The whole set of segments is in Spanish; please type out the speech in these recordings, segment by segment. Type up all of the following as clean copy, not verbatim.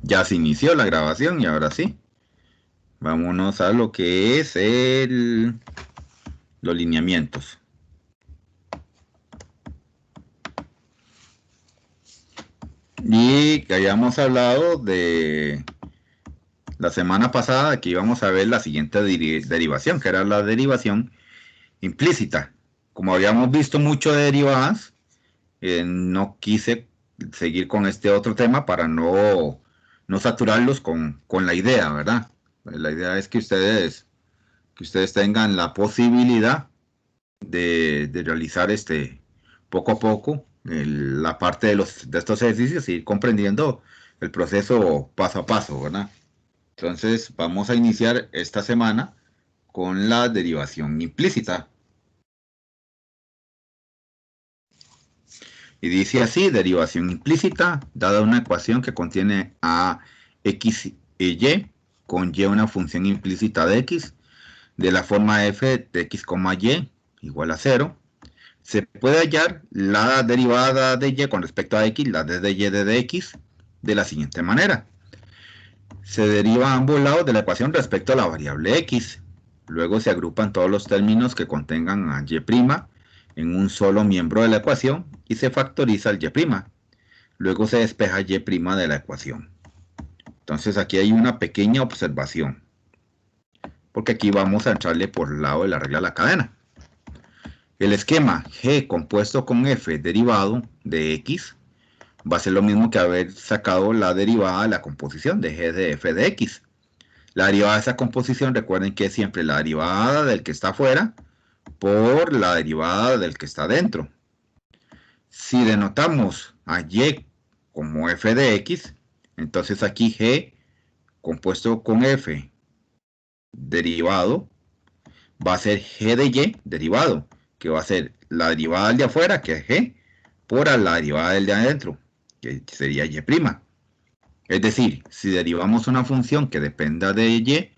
Ya se inició la grabación y ahora sí. Vámonos a lo que es los lineamientos. Y que habíamos hablado de la semana pasada que íbamos a ver la siguiente derivación, que era la derivación implícita. Como habíamos visto mucho de derivadas, no quise seguir con este otro tema para no saturarlos con la idea, ¿verdad? La idea es que ustedes tengan la posibilidad de realizar poco a poco la parte de estos ejercicios y ir comprendiendo el proceso paso a paso, ¿verdad? Entonces vamos a iniciar esta semana con la derivación implícita. Y dice así, derivación implícita, dada una ecuación que contiene a x e y, con y una función implícita de x, de la forma f de x, y igual a 0, se puede hallar la derivada de y con respecto a x, la d de y de x, de la siguiente manera. Se deriva a ambos lados de la ecuación respecto a la variable x. Luego se agrupan todos los términos que contengan a y' en un solo miembro de la ecuación y se factoriza el y'. Luego se despeja y' de la ecuación. Entonces aquí hay una pequeña observación, porque aquí vamos a entrarle por el lado de la regla de la cadena. El esquema g compuesto con f derivado de x va a ser lo mismo que haber sacado la derivada de la composición de g de f de x. La derivada de esa composición, recuerden que es siempre la derivada del que está afuera por la derivada del que está dentro. Si denotamos a y como f de x, entonces aquí g compuesto con f derivado va a ser g de y derivado, que va a ser la derivada del de afuera, que es g, por la derivada del de adentro, que sería y'. Es decir, si derivamos una función que dependa de y,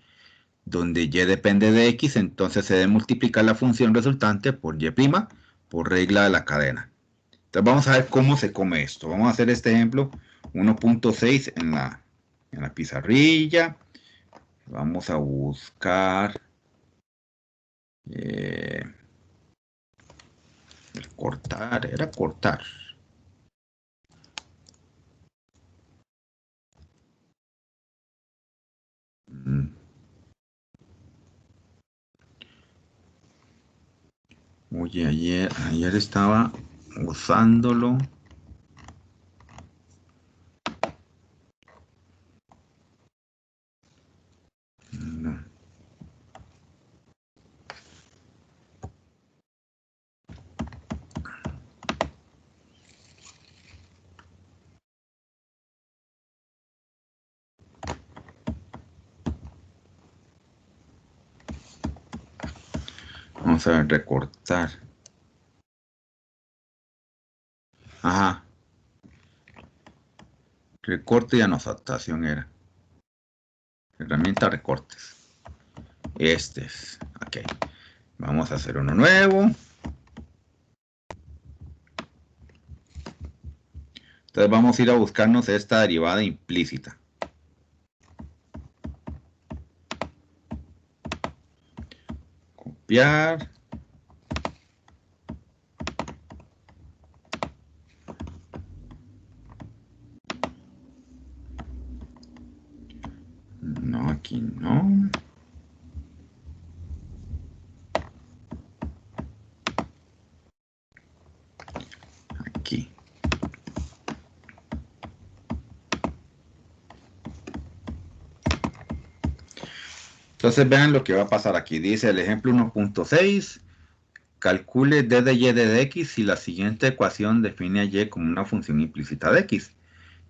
donde y depende de x, entonces se debe multiplicar la función resultante por y', por regla de la cadena. Entonces vamos a ver cómo se come esto. Vamos a hacer este ejemplo 1.6 en la pizarrilla. Vamos a buscar el cortar, era cortar. Oye, ayer estaba usándolo. No. Vamos a recortar. Ajá. Recorte y anotación era. Herramienta recortes. Este es. Ok. Vamos a hacer uno nuevo. Entonces vamos a ir a buscarnos esta derivada implícita. Copiar. No, aquí no. Aquí. Entonces vean lo que va a pasar aquí. Dice el ejemplo 1.6. Calcule d de y de x si la siguiente ecuación define a y como una función implícita de x.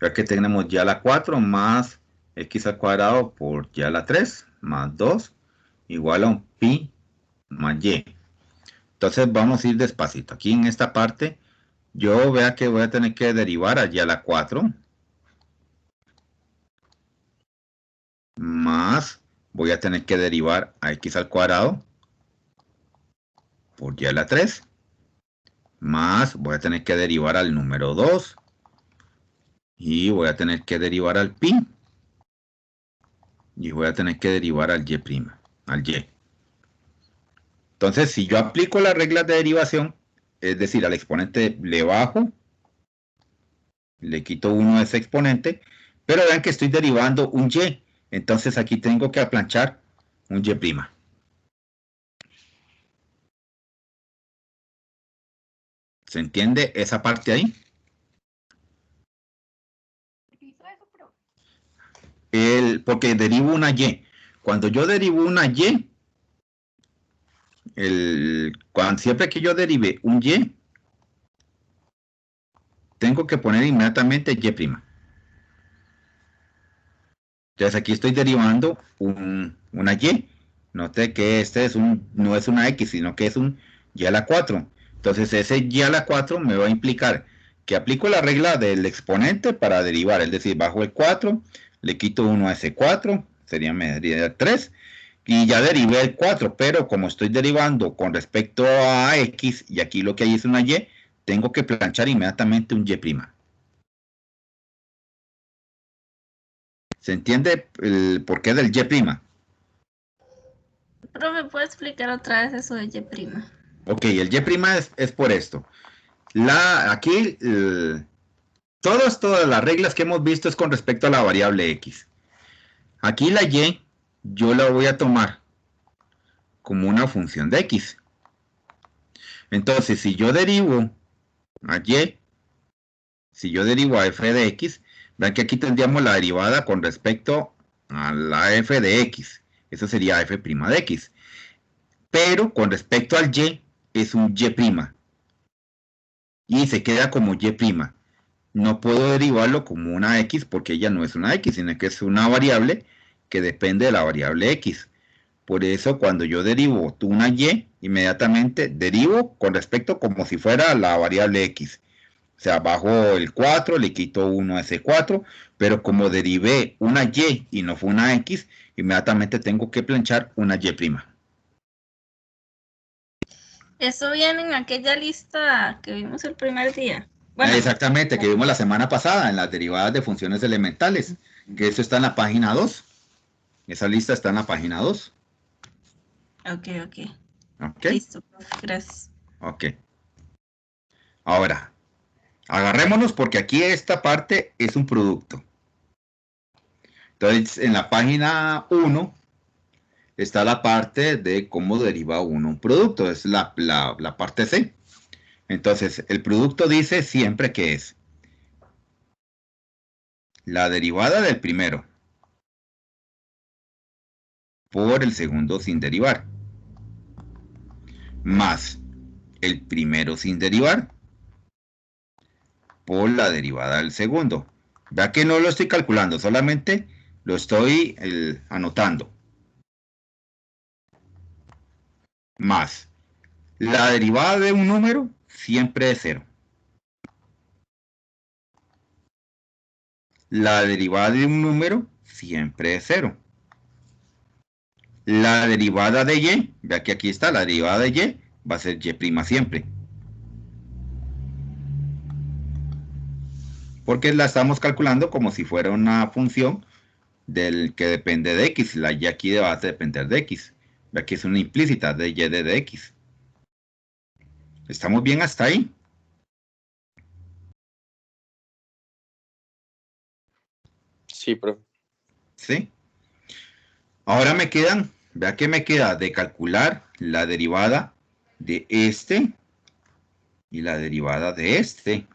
Ya que tenemos y a la 4 más x al cuadrado por y a la 3 más 2 igual a un pi más y. Entonces vamos a ir despacito. Aquí en esta parte yo vea que voy a tener que derivar a y a la 4 más voy a tener que derivar a x al cuadrado por y a la 3 más voy a tener que derivar al número 2 y voy a tener que derivar al pi y voy a tener que derivar al y', al y. Entonces, si yo aplico las reglas de derivación, es decir, al exponente le bajo, le quito 1 a ese exponente, pero vean que estoy derivando un y, entonces aquí tengo que aplanchar un y'. ¿Se entiende esa parte ahí? Porque derivo una y. Cuando yo derivo una y, siempre que yo derive un y, tengo que poner inmediatamente y'. Entonces aquí estoy derivando una y. Note que este no es una x, sino que es un y a la 4. Entonces ese y a la 4 me va a implicar que aplico la regla del exponente para derivar, es decir, bajo el 4, le quito 1 a ese 4, sería 3, y ya derivé el 4, pero como estoy derivando con respecto a x, y aquí lo que hay es una y, tengo que planchar inmediatamente un y'. ¿Se entiende el porqué del y'? Profe, ¿puede explicar otra vez eso de Y'? Ok, el y' es por esto. Aquí, todas las reglas que hemos visto es con respecto a la variable x. Aquí la y yo la voy a tomar como una función de x. Entonces, si yo derivo a y, si yo derivo a f de x, vean que aquí tendríamos la derivada con respecto a la f de x. Eso sería f' de x. Pero con respecto al y, es un y'. Y se queda como y'. No puedo derivarlo como una x porque ella no es una x, sino que es una variable que depende de la variable x. Por eso cuando yo derivo una y, inmediatamente derivo con respecto como si fuera la variable x. O sea, bajo el 4, le quito 1 a ese 4, pero como derivé una y no fue una x, inmediatamente tengo que planchar una y'. Eso viene en aquella lista que vimos el primer día. Bueno, Exactamente, que vimos la semana pasada en las derivadas de funciones elementales, que eso está en la página 2. Esa lista está en la página 2. ok. ¿Ok? Listo, profe, gracias. Ok. Ahora, agarrémonos porque aquí esta parte es un producto. Entonces, en la página 1 está la parte de cómo deriva uno un producto. Es la parte C. Entonces, el producto dice siempre que es la derivada del primero por el segundo sin derivar, más el primero sin derivar por la derivada del segundo. Vea que no lo estoy calculando, solamente lo estoy anotando. Más la derivada de un número siempre es 0. La derivada de un número siempre es 0. La derivada de y, vea que aquí está, la derivada de y va a ser y' siempre. Porque la estamos calculando como si fuera una función del que depende de x. La y aquí va a depender de x. Vea que es una implícita de y de x. ¿Estamos bien hasta ahí? Sí, profe. ¿Sí? Ahora me quedan, vea que me queda de calcular la derivada de este y la derivada de este.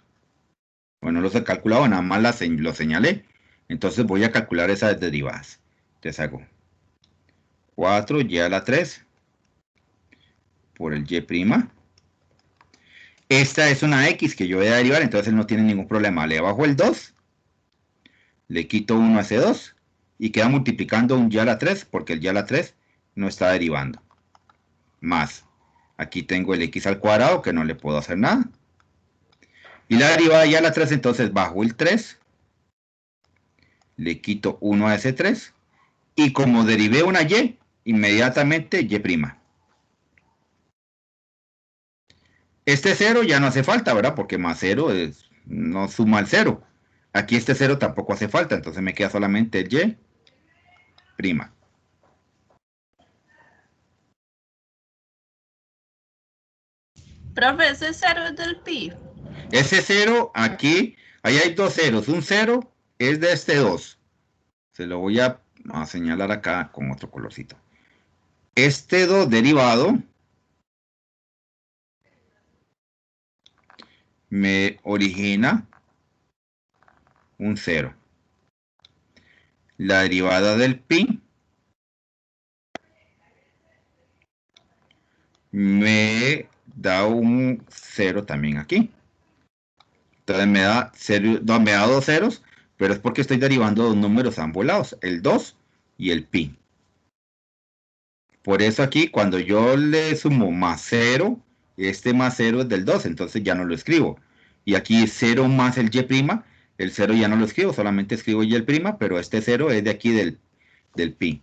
Bueno, los he calculado, nada más lo señalé. Entonces voy a calcular esas derivadas. Entonces hago 4y a la 3 por el y'. Esta es una x que yo voy a derivar, entonces no tiene ningún problema. Le bajo el 2, le quito 1 a ese 2 y queda multiplicando un y a la 3 porque el y a la 3 no está derivando. Más, aquí tengo el x al cuadrado que no le puedo hacer nada. Y la derivada y a la 3, entonces bajo el 3, le quito 1 a ese 3 y como derivé una y, inmediatamente y'. Este 0 ya no hace falta, ¿verdad? Porque más 0 no suma el 0. Aquí este 0 tampoco hace falta, entonces me queda solamente el y prima. Profe, ese cero es del pi. Ese 0 aquí, ahí hay dos ceros. Un 0 es de este 2. Se lo voy a señalar acá con otro colorcito. Este 2 derivado me origina un 0. La derivada del pi me da un 0 también aquí. Entonces me da, 0, no, me da dos ceros, pero es porque estoy derivando dos números a ambos lados, el 2 y el pi. Por eso aquí, cuando yo le sumo más 0, este más 0 es del 2, entonces ya no lo escribo. Y aquí 0 más el y', el 0 ya no lo escribo, solamente escribo y', pero este 0 es de aquí del pi.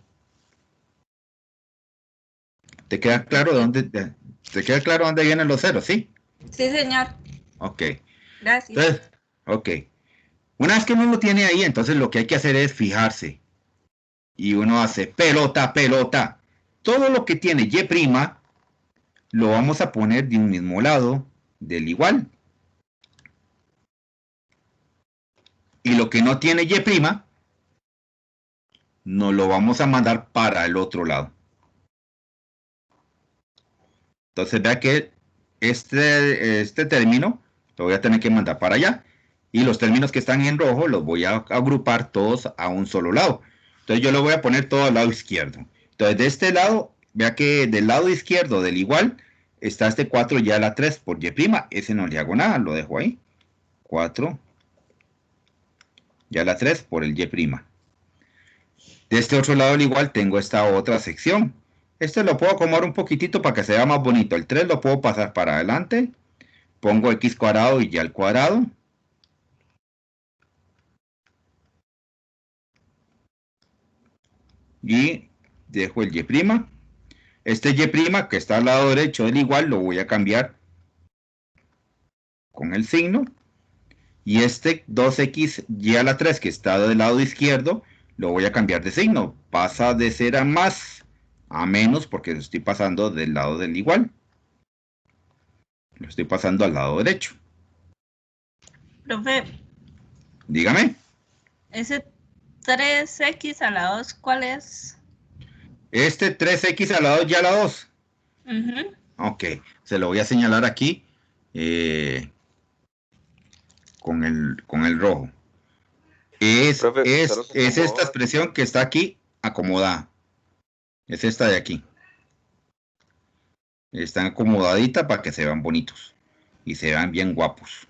¿Te queda claro dónde vienen los ceros? ¿Sí? Sí, señor. Ok. Gracias. Entonces, ok. Una vez que uno lo tiene ahí, entonces lo que hay que hacer es fijarse. Y uno hace pelota, pelota. Todo lo que tiene y' lo vamos a poner de un mismo lado, del igual. Y lo que no tiene y', nos lo vamos a mandar para el otro lado. Entonces vea que este término lo voy a tener que mandar para allá. Y los términos que están en rojo los voy a agrupar todos a un solo lado. Entonces yo lo voy a poner todo al lado izquierdo. Entonces de este lado, vea que del lado izquierdo del igual está este 4 y a la 3 por y'. Ese no le hago nada, lo dejo ahí. 4 y a la 3 por el y'. De este otro lado del igual tengo esta otra sección. Este lo puedo acomodar un poquitito para que se vea más bonito. El 3 lo puedo pasar para adelante. Pongo x cuadrado y y al cuadrado. Y dejo el y'. Este y' que está al lado derecho del igual lo voy a cambiar con el signo. Y este 2x y a la 3 que está del lado izquierdo lo voy a cambiar de signo. Pasa de ser a más a menos porque lo estoy pasando del lado del igual. Lo estoy pasando al lado derecho. Profe, Dígame. ese 3x a la 2, ¿cuál es? Este 3x a la 2 y a la 2. Ujú. Ok, se lo voy a señalar aquí con el rojo. Profe, solo se Es esta acomodó. expresión que está aquí acomodada. Es esta de aquí. Están acomodaditas para que se vean bonitos y se vean bien guapos.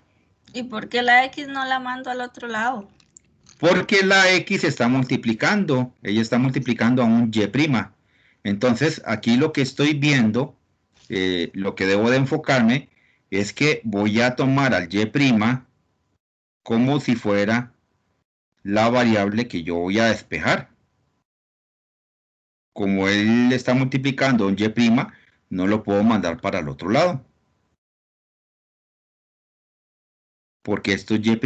¿Y por qué la x no la mando al otro lado? Porque la x está multiplicando. Ella está multiplicando a un y'. Entonces, aquí lo que estoy viendo, lo que debo de enfocarme, es que voy a tomar al y' como si fuera la variable que yo voy a despejar. Como él está multiplicando un y', no lo puedo mandar para el otro lado. Porque estos y'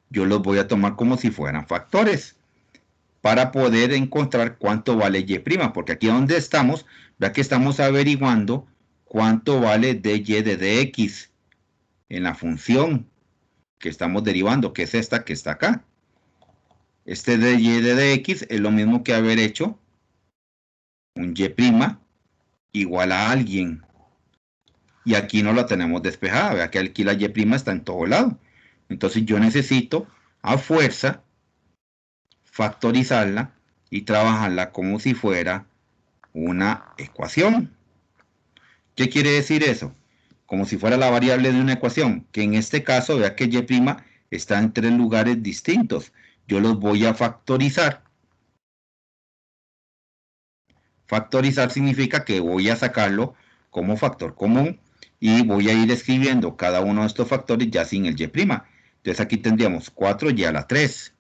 yo los voy a tomar como si fueran factores para poder encontrar cuánto vale y', porque aquí donde estamos, vea que estamos averiguando cuánto vale dy de dx en la función que estamos derivando, que es esta que está acá. Este dy de dx es lo mismo que haber hecho un y' igual a alguien. Y aquí no la tenemos despejada, vea que aquí la y' está en todo lado. Entonces yo necesito a fuerza factorizarla y trabajarla como si fuera una ecuación. ¿Qué quiere decir eso? Como si fuera la variable de una ecuación, que en este caso, vea que y' está en tres lugares distintos. Yo los voy a factorizar. Factorizar significa que voy a sacarlo como factor común y voy a ir escribiendo cada uno de estos factores ya sin el y'. Entonces aquí tendríamos 4y a la 3.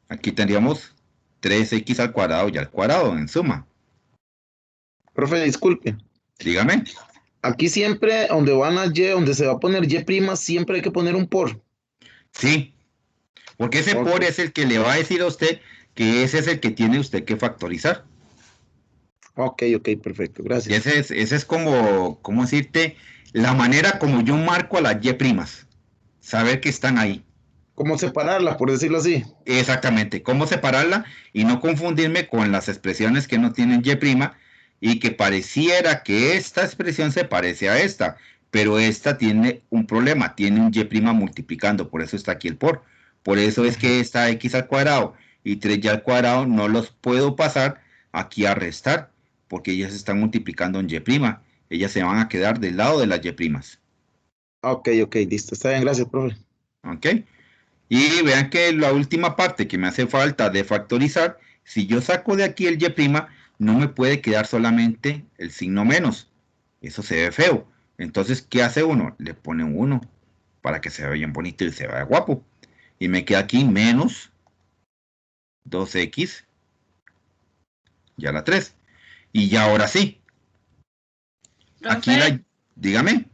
Aquí tendríamos 3x al cuadrado y al cuadrado en suma. Profe, disculpe. Dígame. Aquí siempre, donde van a y, donde se va a poner y', siempre hay que poner un por. Sí. Porque ese por es el que le va a decir a usted que ese es el que tiene usted que factorizar. Ok, perfecto, Y gracias. ese es como, ¿cómo decirte? La manera como yo marco a las Y primas. Saber que están ahí. ¿Cómo separarla, por decirlo así? Exactamente. Cómo separarla y no confundirme con las expresiones que no tienen Y prima y que pareciera que esta expresión se parece a esta, pero esta tiene un problema, tiene un Y prima multiplicando, por eso está aquí el por. Por eso es que esta X al cuadrado y 3Y al cuadrado no los puedo pasar aquí a restar, porque ellas están multiplicando en Y prima. Ellas se van a quedar del lado de las Y primas. Ok, listo. Está bien, gracias, profe. ¿Ok? Y vean que la última parte que me hace falta de factorizar, si yo saco de aquí el Y', no me puede quedar solamente el signo menos. Eso se ve feo. Entonces, ¿qué hace uno? Le pone un 1 para que se vea bien bonito y se vea guapo. Y me queda aquí menos 2x, ya la 3. Y ya ahora sí. Aquí Profe, dígame.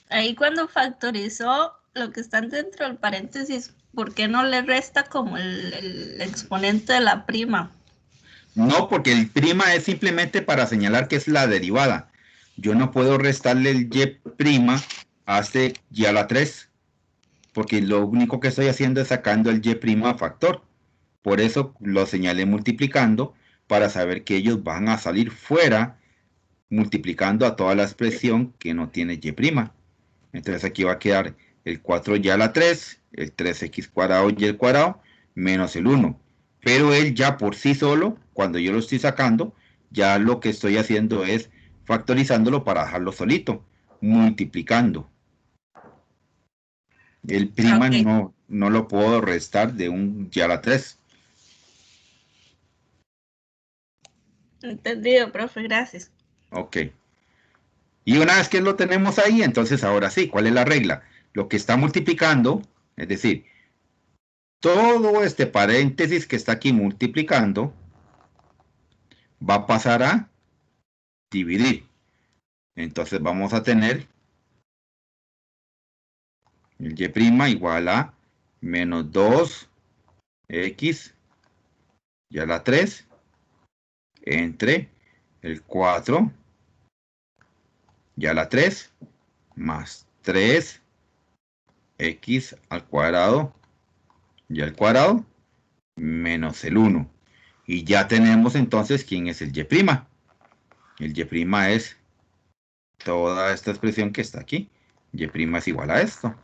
ahí cuando factorizó lo que está dentro del paréntesis, ¿por qué no le resta como el exponente de la prima? No, porque el prima es simplemente para señalar que es la derivada. Yo no puedo restarle el y' a este y a la 3, porque lo único que estoy haciendo es sacando el y' a factor. Por eso lo señalé multiplicando, para saber que ellos van a salir fuera, multiplicando a toda la expresión que no tiene y'. Entonces aquí va a quedar el 4y a la 3, el 3x cuadrado y el cuadrado, menos el 1. Pero él ya por sí solo, cuando yo lo estoy sacando, ya lo que estoy haciendo es factorizándolo para dejarlo solito, multiplicando. El prima Ok, no lo puedo restar de un y a la 3. entendido, profe, gracias. Ok. Y una vez que lo tenemos ahí, entonces ahora sí, ¿cuál es la regla? Lo que está multiplicando, es decir, todo este paréntesis que está aquí multiplicando, va a pasar a dividir. Entonces vamos a tener el y' igual a menos 2x y a la 3 entre el 4 y a la 3 más 3x al cuadrado y al cuadrado menos el 1. Y ya tenemos entonces quién es el y'. El y' es toda esta expresión que está aquí. Y' es igual a esto.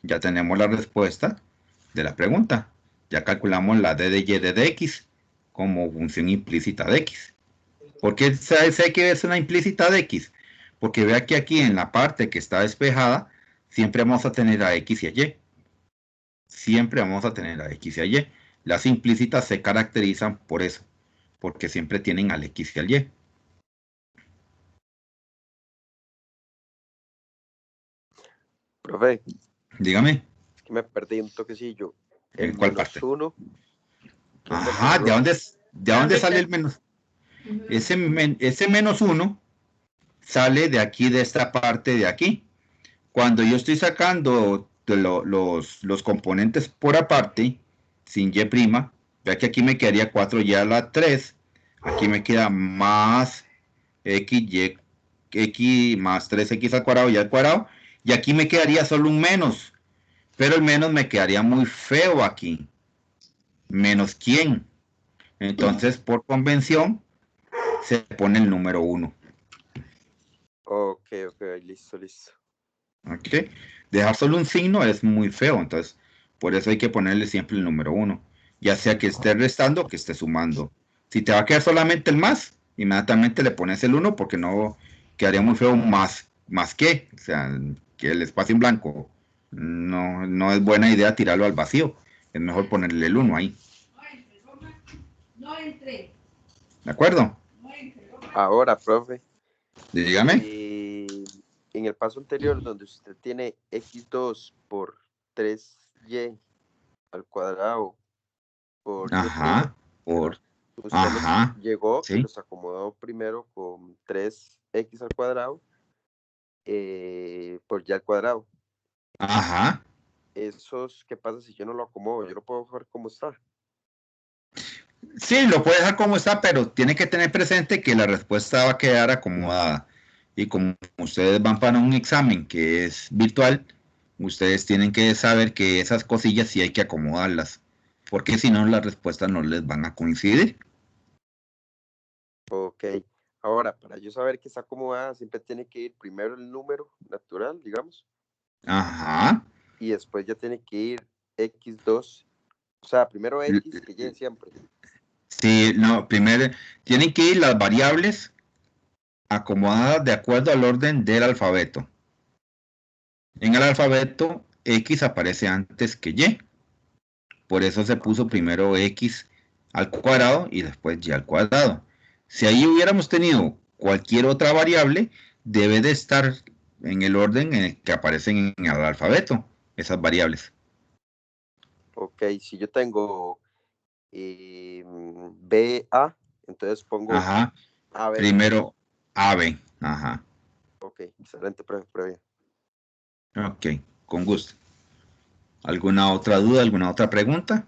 Ya tenemos la respuesta de la pregunta. Ya calculamos la d de y de x como función implícita de x. ¿Por qué sé que es una implícita de x? Porque vea que aquí en la parte que está despejada, siempre vamos a tener a x y a y. Siempre vamos a tener a x y a y. Las implícitas se caracterizan por eso, porque siempre tienen al x y al y. Profe, Dígame, es que me perdí un toquecillo. ¿en El cuál menos parte? uno, ¿dónde lo Ajá, borró? de dónde sale el menos? Ese menos 1 sale de aquí, de esta parte de aquí. Cuando yo estoy sacando los componentes por aparte, sin y', vea que aquí me quedaría 4y a la 3, aquí me queda más x más 3x al cuadrado y al cuadrado, y aquí me quedaría solo un menos, pero el menos me quedaría muy feo aquí. ¿Menos quién? Entonces, por convención, se pone el número 1. Ok, listo. ¿Ok? Dejar solo un signo es muy feo, entonces por eso hay que ponerle siempre el número 1, ya sea que esté restando o que esté sumando. Si te va a quedar solamente el más, inmediatamente le pones el 1 porque no quedaría muy feo más que, o sea, que el espacio en blanco. No es buena idea tirarlo al vacío, es mejor ponerle el 1 ahí. ¿De acuerdo? Ahora, profe, Dígame. en el paso anterior, donde usted tiene x2 por 3y al cuadrado por y', Ajá, usted los ajá, llegó y sí. los acomodó primero con 3x al cuadrado por y al cuadrado. Ajá. Esos, ¿qué pasa si yo no lo acomodo? Yo lo puedo dejar como está. Sí, lo puede dejar como está, pero tiene que tener presente que la respuesta va a quedar acomodada. Y como ustedes van para un examen que es virtual, ustedes tienen que saber que esas cosillas sí hay que acomodarlas, porque si no las respuestas no les van a coincidir. Ok. Ahora, para yo saber que está acomodada, siempre tiene que ir primero el número natural, digamos, Ajá. y después ya tiene que ir X2. O sea, primero X que Y siempre. Sí, no, primero tienen que ir las variables acomodadas de acuerdo al orden del alfabeto. En el alfabeto, X aparece antes que Y. Por eso se puso Ok. primero X al cuadrado y después Y al cuadrado. Si ahí hubiéramos tenido cualquier otra variable, debe de estar en el orden en el que aparecen en el alfabeto, esas variables. Ok, si yo tengo BA, entonces pongo Ajá. AB. Primero AB. Ajá. Ok, excelente previa. Ok, con gusto. ¿Alguna otra duda, alguna otra pregunta?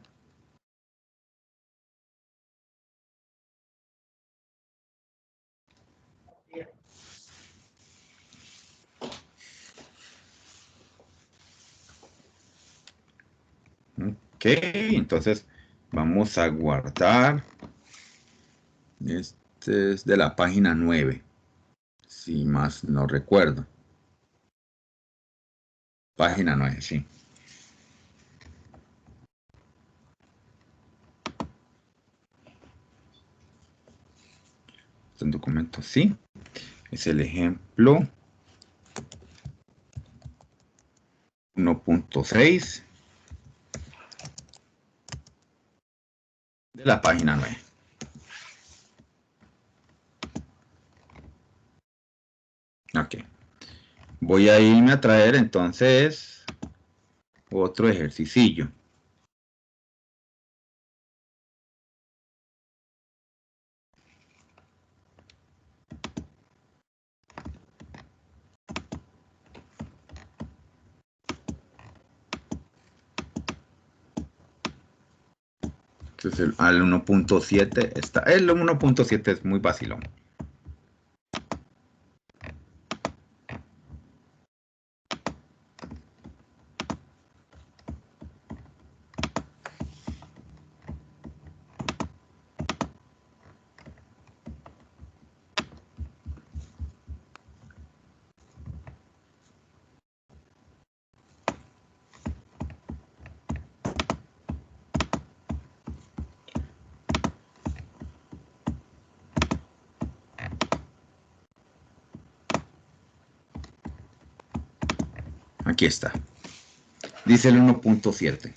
Ok, entonces vamos a guardar. Este es de la página 9, si más no recuerdo. Página 9, sí. Este documento, sí. Es el ejemplo 1.6 de la página 9. Ok. Voy a irme a traer entonces otro ejercicio. Entonces al 1.7 está. El 1.7 es muy vacilón. Aquí está. Dice el 1.7.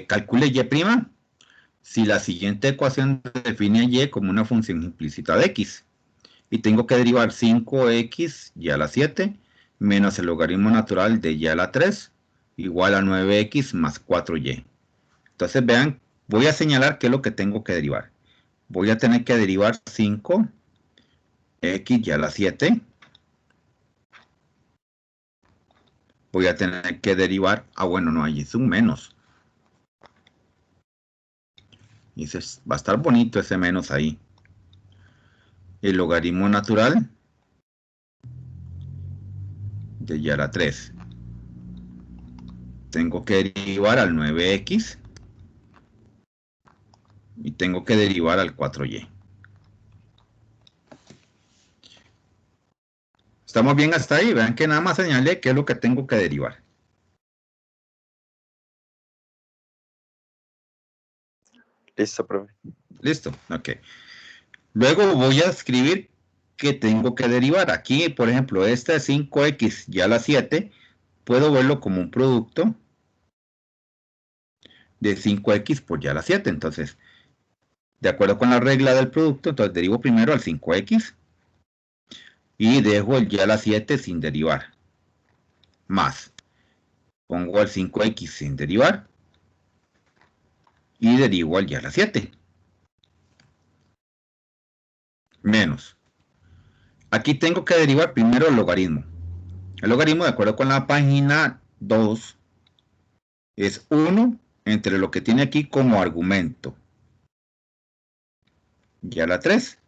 Calcule Y' si la siguiente ecuación define a Y como una función implícita de X. Y tengo que derivar 5X y a la 7 menos el logaritmo natural de Y a la 3 igual a 9X más 4Y. Entonces vean, voy a señalar qué es lo que tengo que derivar. Voy a tener que derivar 5X y a la 7. Voy a tener que derivar, bueno, no, ahí es un menos. Y va a estar bonito ese menos ahí. El logaritmo natural de Y a la 3. Tengo que derivar al 9X y tengo que derivar al 4Y. Estamos bien hasta ahí. Vean que nada más señalé qué es lo que tengo que derivar. Listo, profe. Listo, ok. Luego voy a escribir que tengo que derivar. Aquí, por ejemplo, esta es 5X y a la 7. Puedo verlo como un producto de 5X por Y a la 7. Entonces, de acuerdo con la regla del producto, entonces derivo primero al 5X y dejo el Y a la 7 sin derivar. Más. Pongo al 5X sin derivar y derivo al Y a la 7. Menos. Aquí tengo que derivar primero el logaritmo. El logaritmo, de acuerdo con la página 2, es 1 entre lo que tiene aquí como argumento, y a la 3,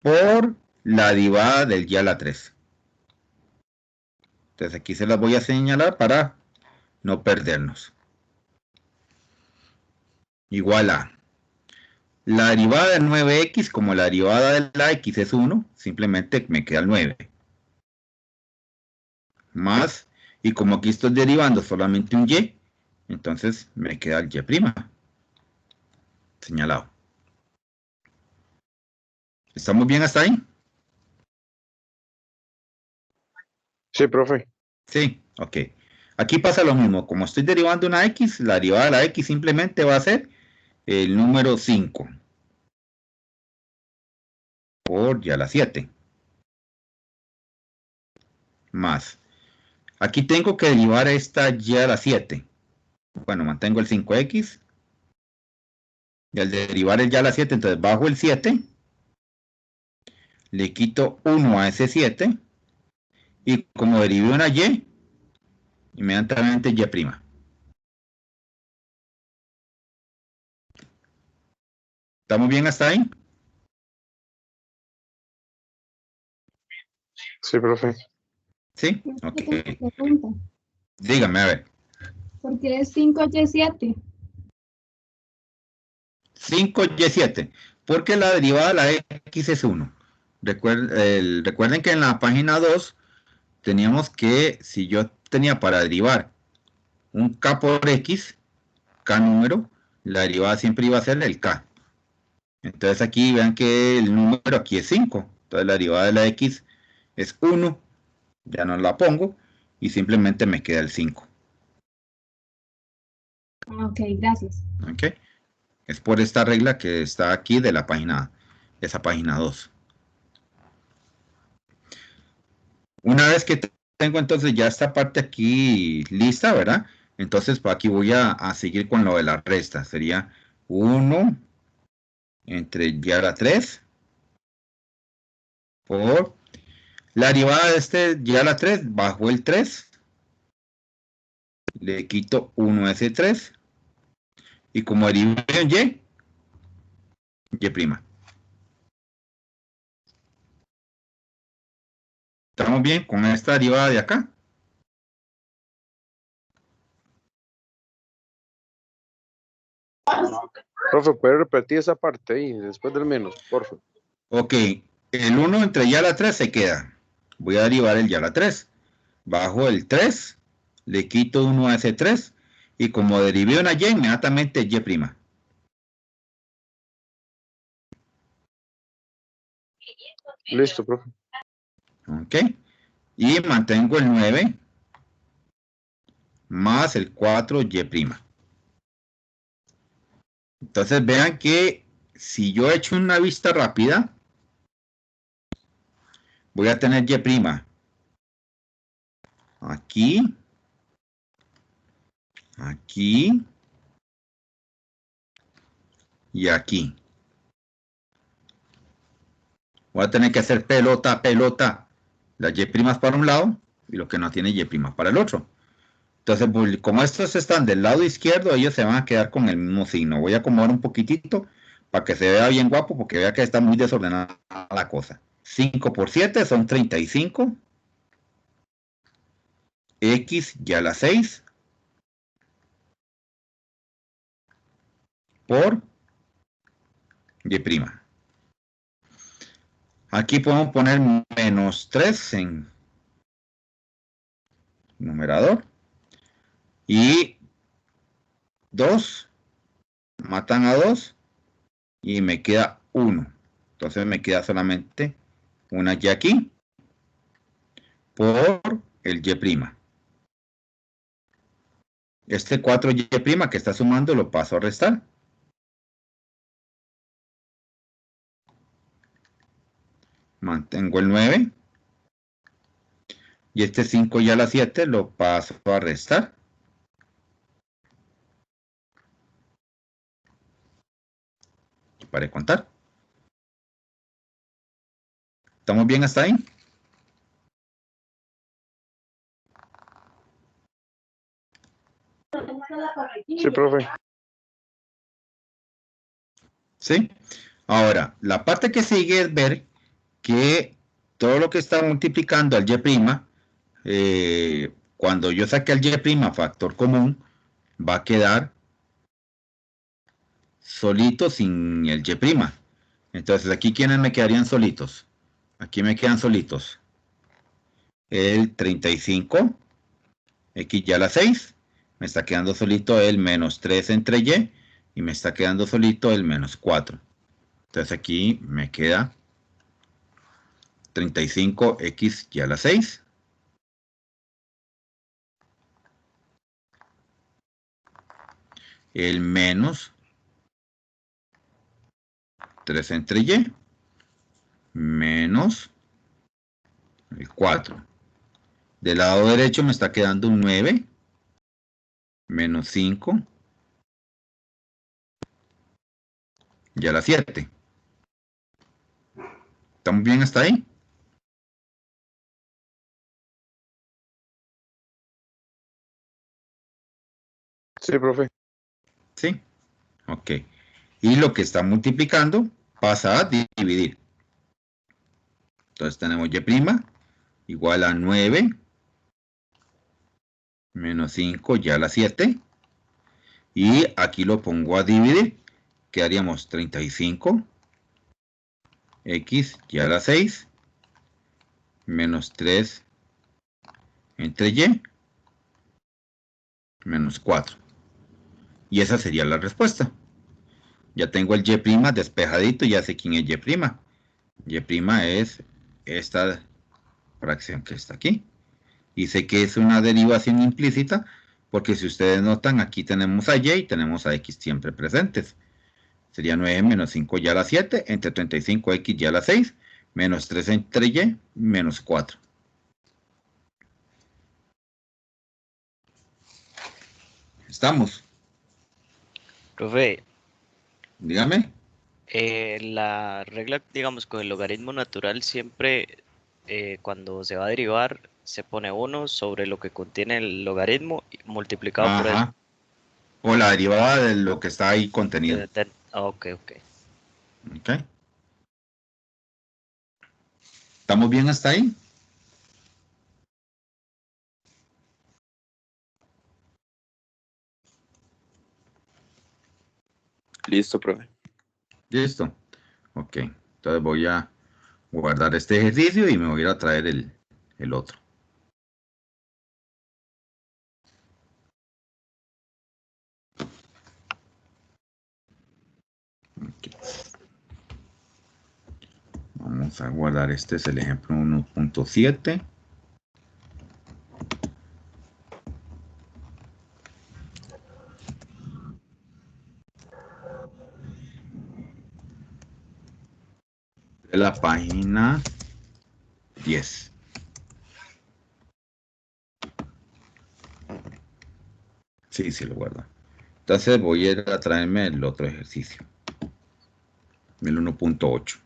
por la derivada del y a la 3. Entonces aquí se las voy a señalar para no perdernos. Igual a la derivada de 9x, como la derivada de la x es 1, simplemente me queda el 9. Más, y como aquí estoy derivando solamente un y, entonces me queda el y', señalado. ¿Estamos bien hasta ahí? Sí, profe. Sí, ok. Aquí pasa lo mismo, como estoy derivando una x, la derivada de la x simplemente va a ser el número 5 por y a la 7. Más. Aquí tengo que derivar esta y a la 7. Bueno, mantengo el 5x. Y al derivar el y a la 7, entonces bajo el 7. Le quito 1 a ese 7. Y como derivé una y, inmediatamente y'. ¿Estamos bien hasta ahí? Sí, profe. Sí, ok. Pregunta, Dígame, a ver. ¿por qué es 5y7? 5y7. Porque la derivada de la x es 1. Recuerden que en la página 2 teníamos que, si yo tenía para derivar un k por x, k número, la derivada siempre iba a ser el k. Entonces aquí vean que el número aquí es 5. Entonces la derivada de la x es 1. Ya no la pongo y simplemente me queda el 5. Ok, gracias. ¿Ok? Es por esta regla que está aquí de la página, esa página 2. Una vez que tengo entonces ya esta parte aquí lista, ¿verdad? Entonces aquí voy a seguir con lo de la resta. Sería 1 entre y a la 3 por la derivada de este y a la 3 bajo el 3. Le quito 1 a ese 3. Y como derivé en y'. ¿Estamos bien con esta derivada de acá? Profe, ¿puede repetir esa parte ahí después del menos, por favor? Ok, el 1 entre y a la 3 se queda. Voy a derivar el y a la 3. Bajo el 3, le quito 1 a ese 3. Y como derivé una y, inmediatamente y'. Listo, profe. Ok, y mantengo el 9 más el 4y'. Entonces vean que si yo echo una vista rápida, voy a tener y'. Aquí, aquí y aquí. Voy a tener que hacer pelota, pelota. Las y' para un lado y lo que no tiene y' para el otro. Entonces, pues, como estos están del lado izquierdo, ellos se van a quedar con el mismo signo. Voy a acomodar un poquitito para que se vea bien guapo, porque vea que está muy desordenada la cosa. 5 por 7 son 35. X y a la 6 por y'. Aquí podemos poner menos 3 en numerador. Y 2 matan a 2 y me queda 1. Entonces me queda solamente una y aquí por el y'. Este 4y' que está sumando lo paso a restar. Mantengo el 9. Y este 5 y a la 7 lo paso a restar. Para contar. ¿Estamos bien hasta ahí? Sí, profe. ¿Sí? Ahora, la parte que sigue es ver que todo lo que está multiplicando al y', cuando yo saque al y' factor común, va a quedar solito sin el y'. Entonces, aquí, ¿quiénes me quedarían solitos? Aquí me quedan solitos el 35, x ya a la 6, me está quedando solito el menos 3 entre y me está quedando solito el menos 4. Entonces aquí me queda 35x y a la 6. El menos 3 entre y menos el 4. Del lado derecho me está quedando un 9 menos 5 y a la 7. ¿Estamos bien hasta ahí? Sí, profe. Sí. Ok. Y lo que está multiplicando pasa a dividir. Entonces tenemos y' igual a 9 menos 5 y a la 7. Y aquí lo pongo a dividir. Quedaríamos 35 x y a la 6 menos 3 entre y menos 4. Y esa sería la respuesta. Ya tengo el y' despejadito, ya sé quién es y'. Y' es esta fracción que está aquí. Y sé que es una derivación implícita, porque si ustedes notan, aquí tenemos a y y tenemos a x siempre presentes. Sería 9 menos 5 y a la 7, entre 35x y a la 6, menos 3 entre y, menos 4. ¿Estamos? Profe, Dígame. la regla, digamos, con el logaritmo natural siempre cuando se va a derivar se pone 1 sobre lo que contiene el logaritmo multiplicado por eso. Ajá. O la derivada de lo que está ahí contenido. Ok. Ok. ¿Estamos bien hasta ahí? Listo, profe. Listo. Ok. Entonces voy a guardar este ejercicio y me voy a ir a traer el otro. Okay. Vamos a guardar, este es el ejemplo 1.7. De la página 10. Sí, lo guardo. Entonces voy a ir a traerme el otro ejercicio. El 1.8.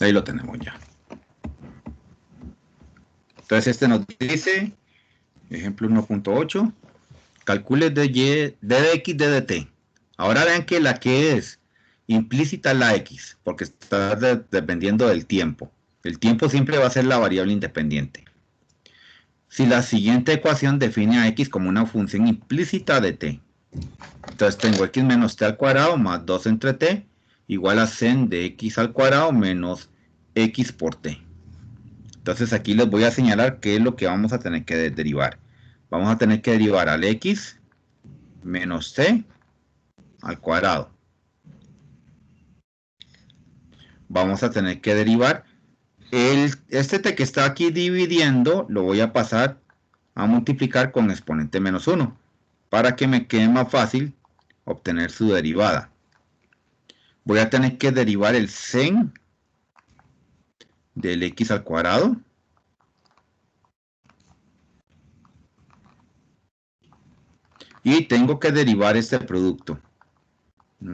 Ahí lo tenemos ya. Entonces este nos dice, ejemplo 1.8, calcule d de x, d de t. Ahora vean que la que es implícita es la x, porque está dependiendo del tiempo. El tiempo siempre va a ser la variable independiente. Si la siguiente ecuación define a x como una función implícita de t, entonces tengo x menos t al cuadrado más 2 entre t igual a sen de x al cuadrado menos x por t. Entonces aquí les voy a señalar qué es lo que vamos a tener que derivar. Vamos a tener que derivar al x menos t al cuadrado. Vamos a tener que derivar este t que está aquí dividiendo, lo voy a pasar a multiplicar con exponente menos 1, para que me quede más fácil obtener su derivada. Voy a tener que derivar el sen del x al cuadrado. Y tengo que derivar este producto.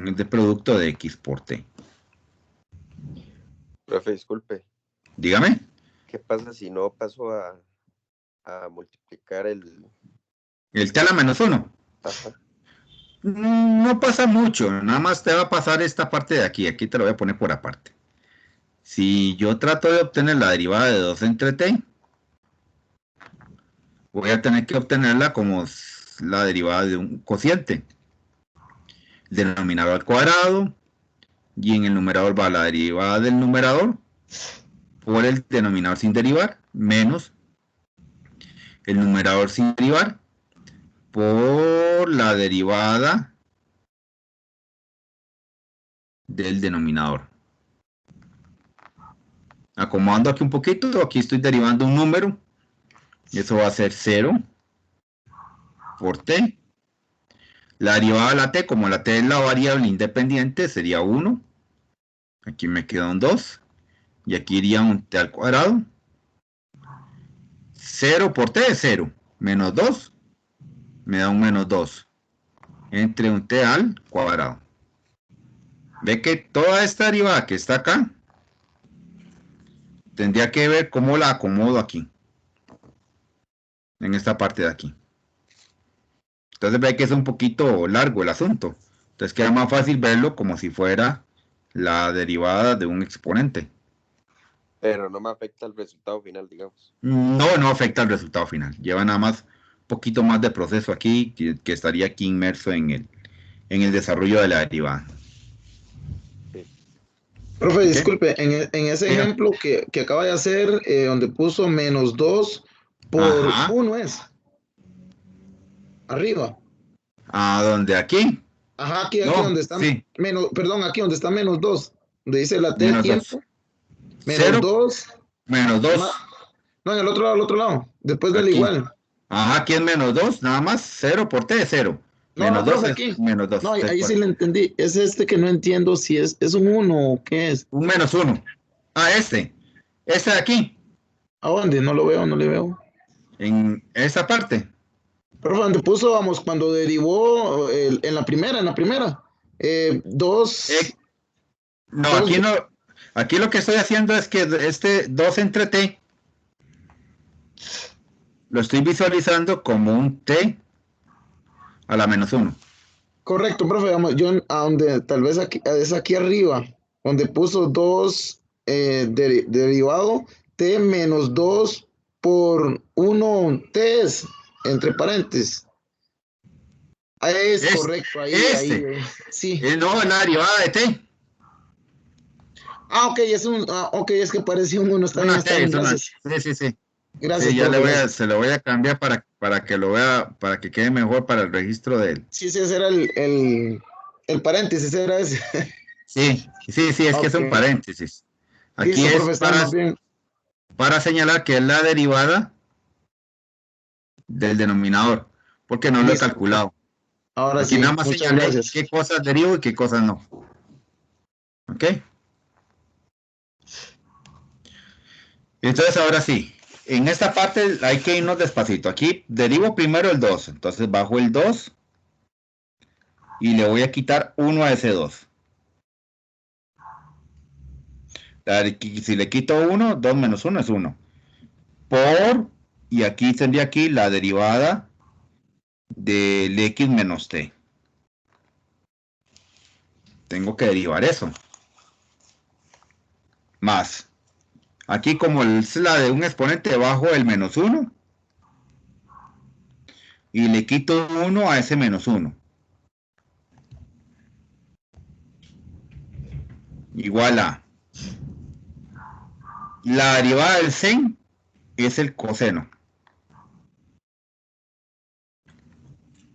Este producto de x por t. Profe, disculpe. Dígame. ¿Qué pasa si no paso a multiplicar el... El t a la menos 1. Ajá. No pasa mucho. Nada más te va a pasar esta parte de aquí. Aquí te lo voy a poner por aparte. Si yo trato de obtener la derivada de 2 entre t, voy a tener que obtenerla como la derivada de un cociente. Denominador al cuadrado, y en el numerador va la derivada del numerador por el denominador sin derivar, menos el numerador sin derivar por la derivada del denominador. Acomodando aquí un poquito, aquí estoy derivando un número, y eso va a ser 0 por t. La derivada de la t, como la t es la variable independiente, sería 1. Aquí me queda un 2. Y aquí iría un t al cuadrado. 0 por t es 0. Menos 2 me da un menos 2. Entre un t al cuadrado. Ve que toda esta derivada que está acá, tendría que ver cómo la acomodo aquí. En esta parte de aquí. Entonces ve que es un poquito largo el asunto. Entonces queda más fácil verlo como si fuera la derivada de un exponente. Pero no me afecta el resultado final, digamos. No afecta el resultado final. Lleva nada más un poquito más de proceso aquí, que estaría aquí inmerso en el desarrollo de la derivada. Profe, ¿Qué? disculpe, en ese Diga. ejemplo que acaba de hacer, donde puso menos 2 por Ajá. 1 es. Arriba. ¿A dónde? ¿Aquí? Ajá, aquí No, donde está sí. menos, perdón, aquí donde está menos 2, donde dice la T de Menos 2. tiempo. Menos 0 2. menos 2. No, en el otro lado, después del Aquí. igual. Ajá, aquí es menos 2, nada más 0 por t es 0. Menos 2 profe, es aquí. menos 2. No, ahí sí le entendí. Es este que no entiendo si es un 1 o qué es. Un menos 1. Ah, este. Este de aquí. ¿A dónde? No lo veo, no le veo. En esta parte. Profe, donde puso, vamos, cuando derivó en la primera. 2. No, Dos- aquí no. Aquí lo que estoy haciendo es que este 2 entre t lo estoy visualizando como un t a la menos 1. Correcto, profe, vamos, yo a donde tal vez aquí, es aquí arriba, donde puso 2 derivado t menos 2 por 1 t es, entre paréntesis. Ahí es correcto, ahí, sí. No, es la derivada de t. Ok, es que parecía un 1, está bien, gracias. Sí. Gracias, Sí, ya profe, se lo voy a cambiar para que lo vea, para que quede mejor para el registro de él. Sí, ese era el paréntesis, era ese. Sí, es que es un Ok. paréntesis. Aquí Listo, es profe, estamos bien. para señalar que es la derivada del denominador, porque no lo he Listo. calculado. Ahora Aquí sí, nada más muchas señalé gracias. qué cosas derivo y qué cosas no. ¿Ok? Entonces ahora sí, en esta parte hay que irnos despacito. Aquí derivo primero el 2, entonces bajo el 2 y le voy a quitar 1 a ese 2. Si le quito 1, 2 menos 1 es 1. Y aquí tendría aquí la derivada del x menos t. Tengo que derivar eso. Más. Aquí como es la de un exponente bajo el menos 1. Y le quito 1 a ese menos 1. Igual a la derivada del sen es el coseno.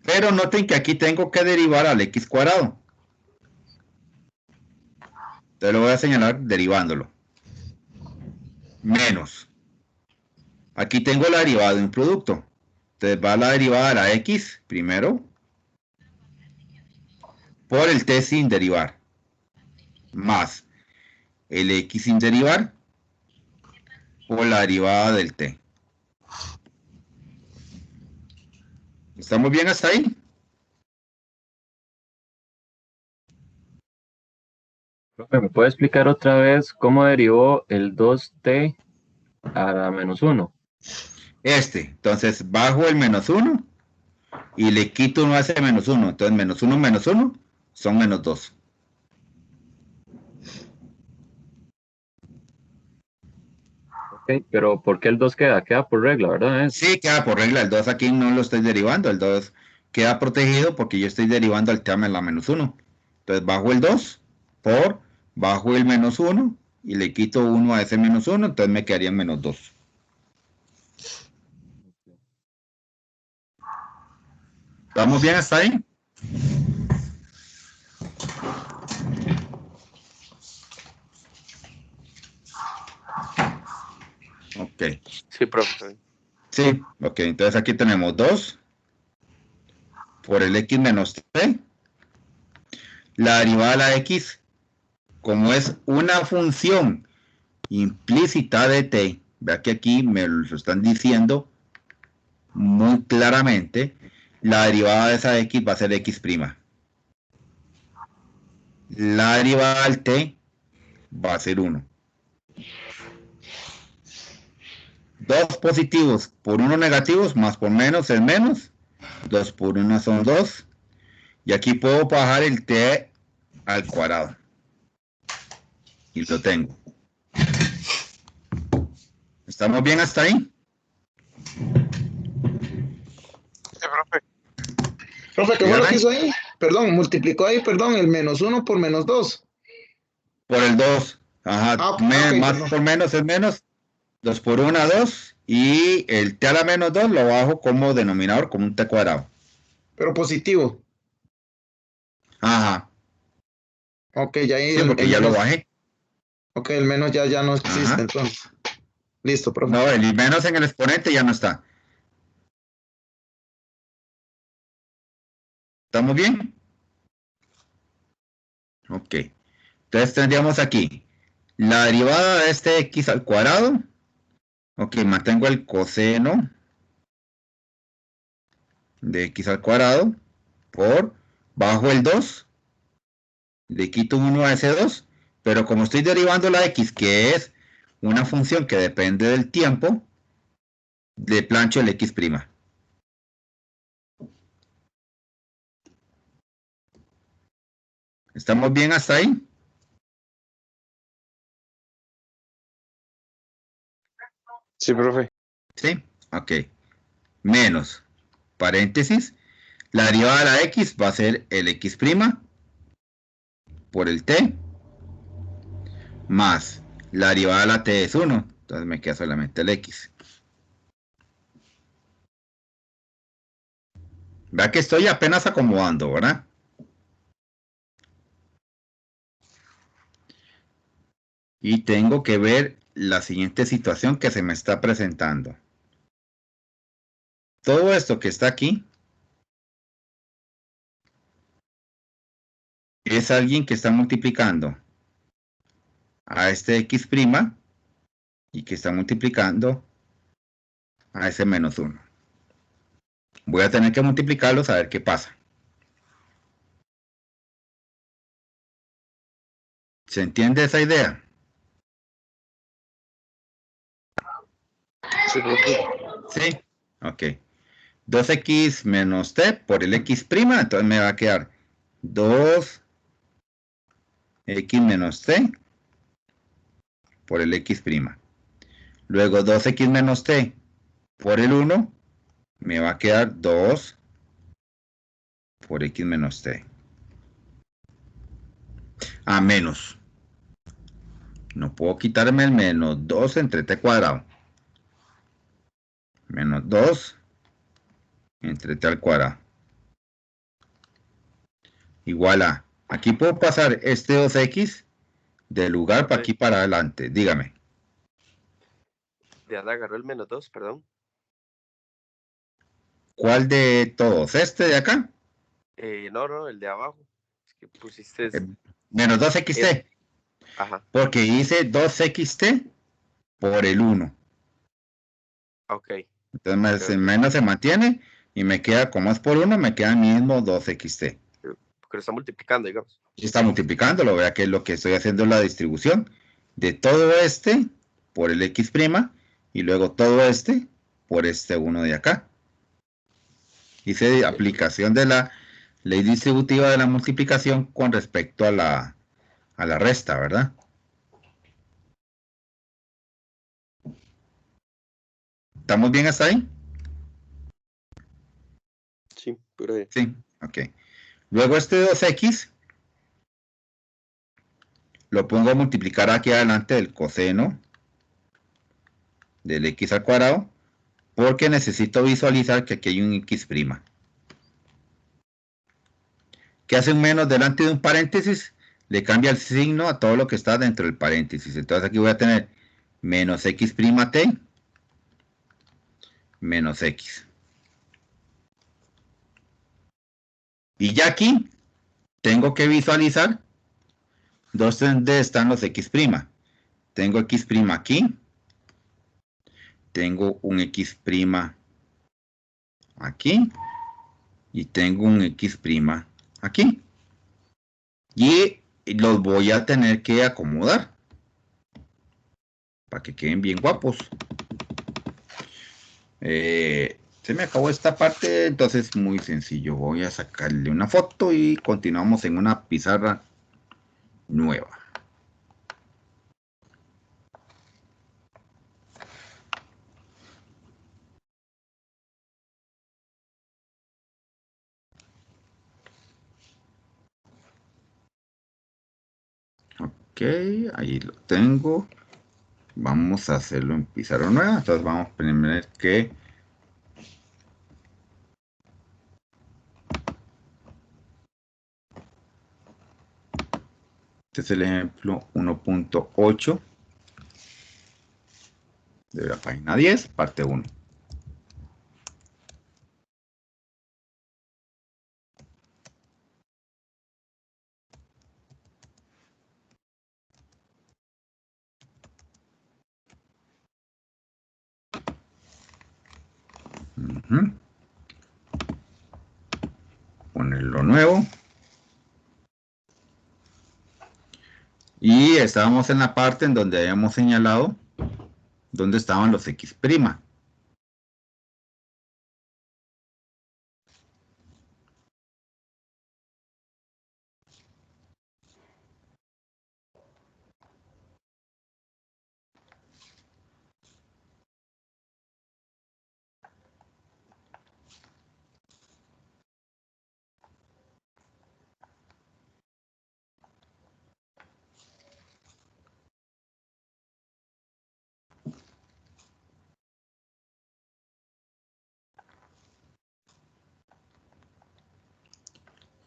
Pero noten que aquí tengo que derivar al x cuadrado. Entonces lo voy a señalar derivándolo. Menos. Aquí tengo la derivada de un producto. Entonces va la derivada de la x primero. por el t sin derivar, más el x sin derivar por la derivada del t. ¿Estamos bien hasta ahí? Profe, ¿me puede explicar otra vez cómo derivó el 2t a la menos 1? Entonces bajo el menos 1 y le quito 1 a ese menos 1. Entonces menos 1 son menos 2. Ok, pero ¿por qué el 2 queda? Queda por regla, ¿verdad? Sí, queda por regla. El 2 aquí no lo estoy derivando. El 2 queda protegido porque yo estoy derivando al tema en la menos 1. Entonces bajo el 2 por bajo el menos 1 y le quito 1 a ese menos 1. Entonces me quedaría en menos 2. ¿Estamos bien hasta ahí? Ok. Sí, profe. Sí, ok. Entonces aquí tenemos 2 por el x menos t. La derivada de la x, como es una función implícita de t, vea que aquí me lo están diciendo muy claramente, la derivada de esa x va a ser x'. La derivada del t va a ser 1. 2 positivos por 1 negativos, más por menos es menos. 2 por 1 son 2. Y aquí puedo bajar el t al cuadrado. Y lo tengo. ¿Estamos bien hasta ahí? Sí, profe. Profe, ¿qué fue lo Dígame. que hizo ahí? Perdón, multiplicó ahí, perdón, el menos 1 por menos 2. Por el 2. Ajá. Ok, Más perdón. por menos es menos. 2 por 1, 2. Y el t a la menos 2 lo bajo como denominador, como un t cuadrado. Pero positivo. Ajá. Ok, ya ahí Sí, porque el ya lo menos. bajé. Ok, el menos ya no existe, Ajá. entonces. Listo, profe. No, el menos en el exponente ya no está. ¿Estamos bien? Ok. Entonces tendríamos aquí la derivada de este x al cuadrado. Ok, mantengo el coseno de x al cuadrado por bajo el 2. Le quito 1 a ese 2. Pero como estoy derivando la x, que es una función que depende del tiempo, le plancho el x'. ¿Estamos bien hasta ahí? Sí, profe. Sí, ok. Menos, paréntesis, la derivada de la x va a ser el x' por el t, más la derivada de la t es 1, entonces me queda solamente el x. Vea que estoy apenas acomodando, ¿verdad? Y tengo que ver la siguiente situación que se me está presentando. Todo esto que está aquí es alguien que está multiplicando a este x' y que está multiplicando a ese menos 1. Voy a tener que multiplicarlos a ver qué pasa. ¿Se entiende esa idea? Sí, profe. Sí. Ok. 2x menos t por el x', entonces me va a quedar 2x menos t por el x'. Luego 2x menos t por el 1 me va a quedar 2 por x menos t. A menos. No puedo quitarme el menos 2 entre t cuadrado. Menos 2 entre t al cuadrado. Igual a. Aquí puedo pasar este 2x del lugar para aquí para adelante. Dígame. Ya le agarró el menos 2, perdón. ¿Cuál de todos? ¿Este de acá? No, el de abajo. Es que pusiste... Menos 2xt. Ajá, Porque hice 2xt por el 1. ok. Entonces el menos se mantiene y me queda, como es por 1, me queda el mismo 2xt. Porque lo está multiplicando, digamos. Y está multiplicándolo, vea que es lo que estoy haciendo la distribución de todo este por el x' y luego todo este por este 1 de acá. Hice aplicación de la ley distributiva de la multiplicación con respecto a la resta, ¿verdad? ¿Estamos bien hasta ahí? Sí, pero bien. Sí, ok. Luego este 2x lo pongo a multiplicar aquí adelante del coseno del x al cuadrado, porque necesito visualizar que aquí hay un x'. ¿Qué hace un menos delante de un paréntesis? Le cambia el signo a todo lo que está dentro del paréntesis. Entonces aquí voy a tener menos x' t menos x. Y ya aquí tengo que visualizar dónde están los x'. Tengo x' aquí. Tengo un x' aquí. Y tengo un x' aquí. Y los voy a tener que acomodar para que queden bien guapos. Se me acabó esta parte, entonces muy sencillo. Voy a sacarle una foto y continuamos en una pizarra nueva. Ok, ahí lo tengo. Vamos a hacerlo en pizarra nueva. Entonces vamos a poner que este es el ejemplo 1.8 de la página 10, parte 1. Ponerlo nuevo. Y estábamos en la parte en donde habíamos señalado dónde estaban los x'.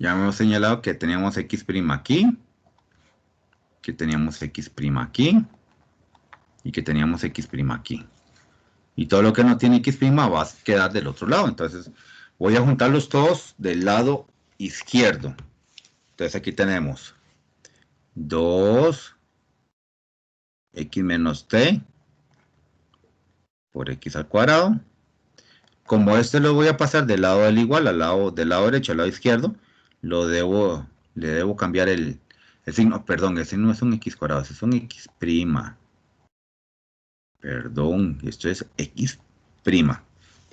Ya hemos señalado que teníamos x' aquí, que teníamos x' aquí, y que teníamos x' aquí. Y todo lo que no tiene x' va a quedar del otro lado. Entonces voy a juntarlos todos del lado izquierdo. Entonces aquí tenemos 2 x menos t por x al cuadrado. Como este lo voy a pasar del lado del igual al lado del lado derecho al lado izquierdo, le debo cambiar el signo. Perdón, ese no es un x cuadrado, ese es un x'. Perdón, esto es x'.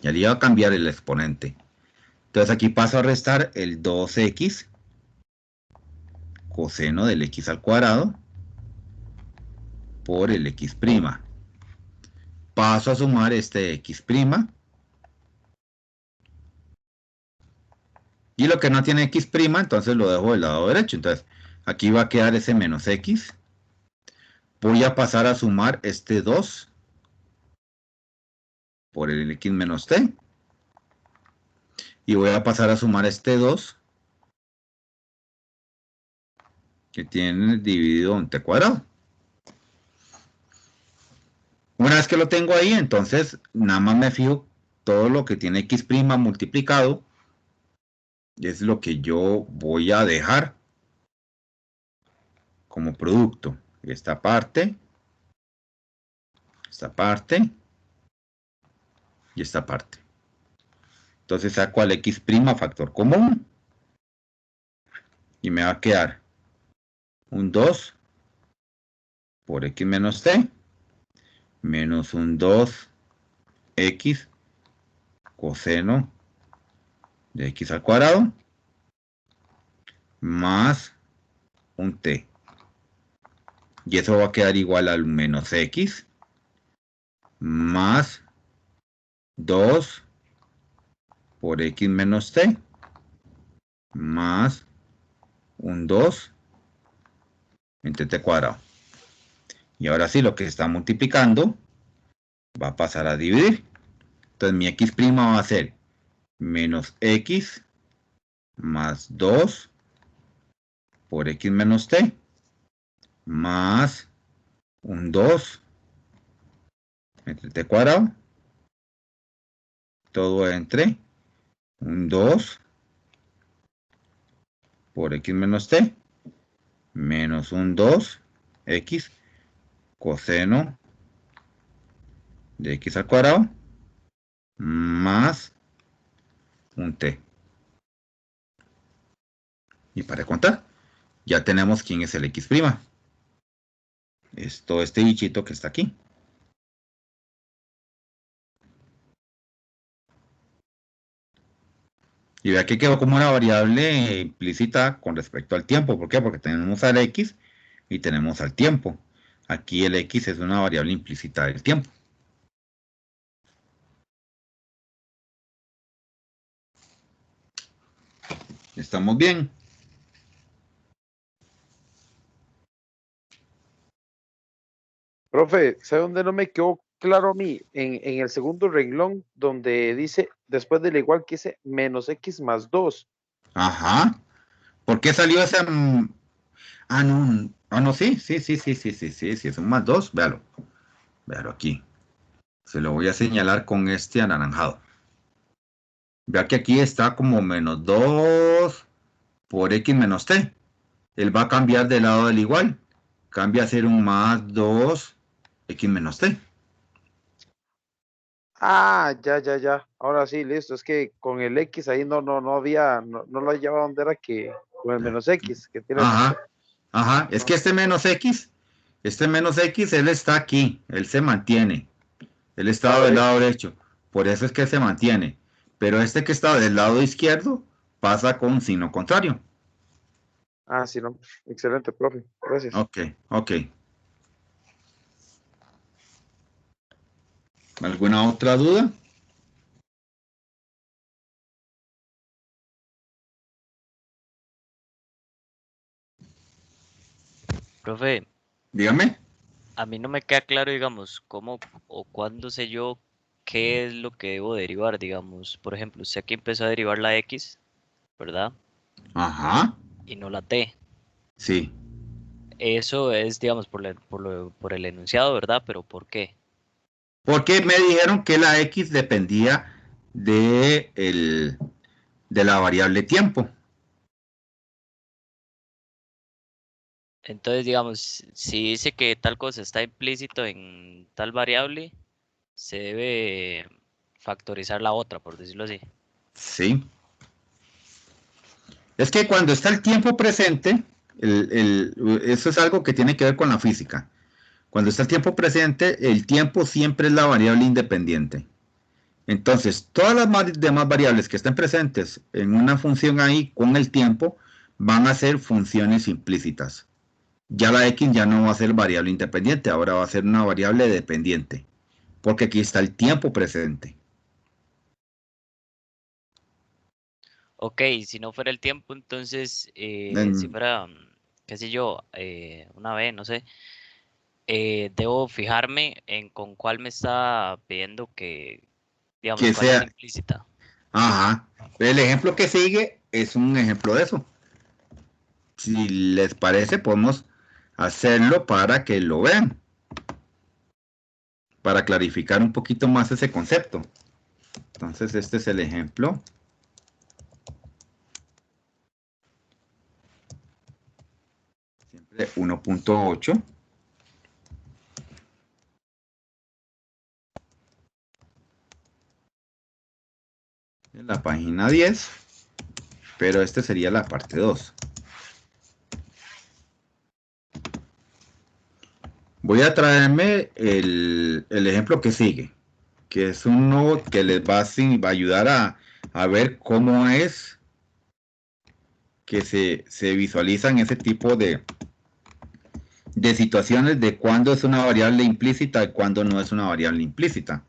Ya le iba a cambiar el exponente. Entonces aquí paso a restar el 2x coseno del x al cuadrado por el x'. Paso a sumar este x'. Y lo que no tiene x', entonces lo dejo del lado derecho. Entonces aquí va a quedar ese menos x. Voy a pasar a sumar este 2 por el x menos t. Y voy a pasar a sumar este 2 que tiene dividido en t cuadrado. Una vez que lo tengo ahí, entonces nada más me fijo todo lo que tiene x' multiplicado. Es lo que yo voy a dejar como producto esta parte y esta parte. Entonces saco al x' factor común y me va a quedar un 2 por x menos t menos un 2x coseno de x al cuadrado más un t. Y eso va a quedar igual al menos x más 2 por x menos t más un 2 entre t cuadrado. Y ahora sí, lo que se está multiplicando va a pasar a dividir. Entonces mi x' va a ser menos x más 2 por x menos t más un 2 entre t cuadrado, todo entre un 2 por x menos t menos un 2x coseno de x al cuadrado más un t. Y para contar, ya tenemos quién es el x'. Es todo este bichito que está aquí. Y vea que quedó como una variable implícita con respecto al tiempo. ¿Por qué? Porque tenemos al x y tenemos al tiempo. Aquí el x es una variable implícita del tiempo. ¿Estamos bien? Profe, ¿sabe dónde no me quedó claro a mí? En el segundo renglón, donde dice, después del igual que dice menos x más 2. Ajá. ¿Por qué salió ese? Ah, no. Ah, no, sí, es un más 2. Véalo. Véalo aquí. Se lo voy a señalar con este anaranjado. Vea que aquí está como menos 2 por x menos t. Él va a cambiar del lado del igual. Cambia a ser un más 2x menos t. Ah, ya. Ahora sí, listo. Es que con el x ahí no había, no lo llevaba donde era que con el menos x que tiene. Ajá. Es que este menos x, él está aquí. Él se mantiene. Él estaba del lado derecho. Por eso es que se mantiene. Pero este que está del lado izquierdo pasa con signo contrario. Ah, sí, no. Excelente, profe. Gracias. Ok. ¿Alguna otra duda? Profe, Dígame. a mí no me queda claro, digamos, cómo o cuándo sé yo qué es lo que debo derivar, digamos. Por ejemplo, usted aquí empezó a derivar la x, ¿verdad? Ajá. Y no la t. Sí. Eso es, digamos, por el enunciado, ¿verdad? Pero ¿por qué? Porque me dijeron que la x dependía de la variable tiempo. Entonces, digamos, si dice que tal cosa está implícito en tal variable, se debe factorizar la otra, por decirlo así. Sí. Es que cuando está el tiempo presente, eso es algo que tiene que ver con la física. Cuando está el tiempo presente, el tiempo siempre es la variable independiente. Entonces, todas las demás variables que estén presentes en una función ahí con el tiempo van a ser funciones implícitas. Ya la x ya no va a ser variable independiente, ahora va a ser una variable dependiente, porque aquí está el tiempo presente. Ok, si no fuera el tiempo, entonces, si En- fuera, qué sé yo, una vez, no sé, debo fijarme en con cuál me está pidiendo que, digamos, que cuál es la sea, implícita. ajá. El ejemplo que sigue es un ejemplo de eso. Si les parece, podemos hacerlo para que lo vean, para clarificar un poquito más ese concepto. Entonces, este es el ejemplo. Siempre de 1.8. En la página 10, pero esta sería la parte 2. Voy a traerme el ejemplo que sigue, que es uno que les va a ayudar a ver cómo es que se visualizan ese tipo de situaciones de cuándo es una variable implícita y cuándo no es una variable implícita.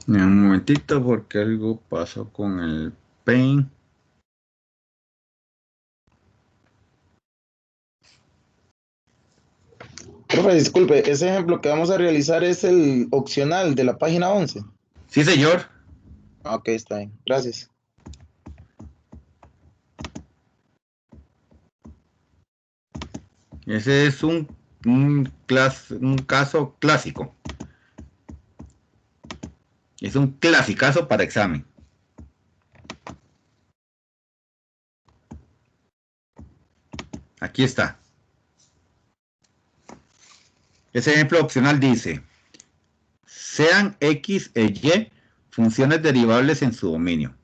Un momentito porque algo pasó con el Paint. Profe, disculpe, ese ejemplo que vamos a realizar es el opcional de la página 11. Sí, señor. Ok, está bien. Gracias. Ese es un caso clásico. Es un clasicazo para examen. Aquí está. Ese ejemplo opcional dice: sean X e Y funciones derivables en su dominio.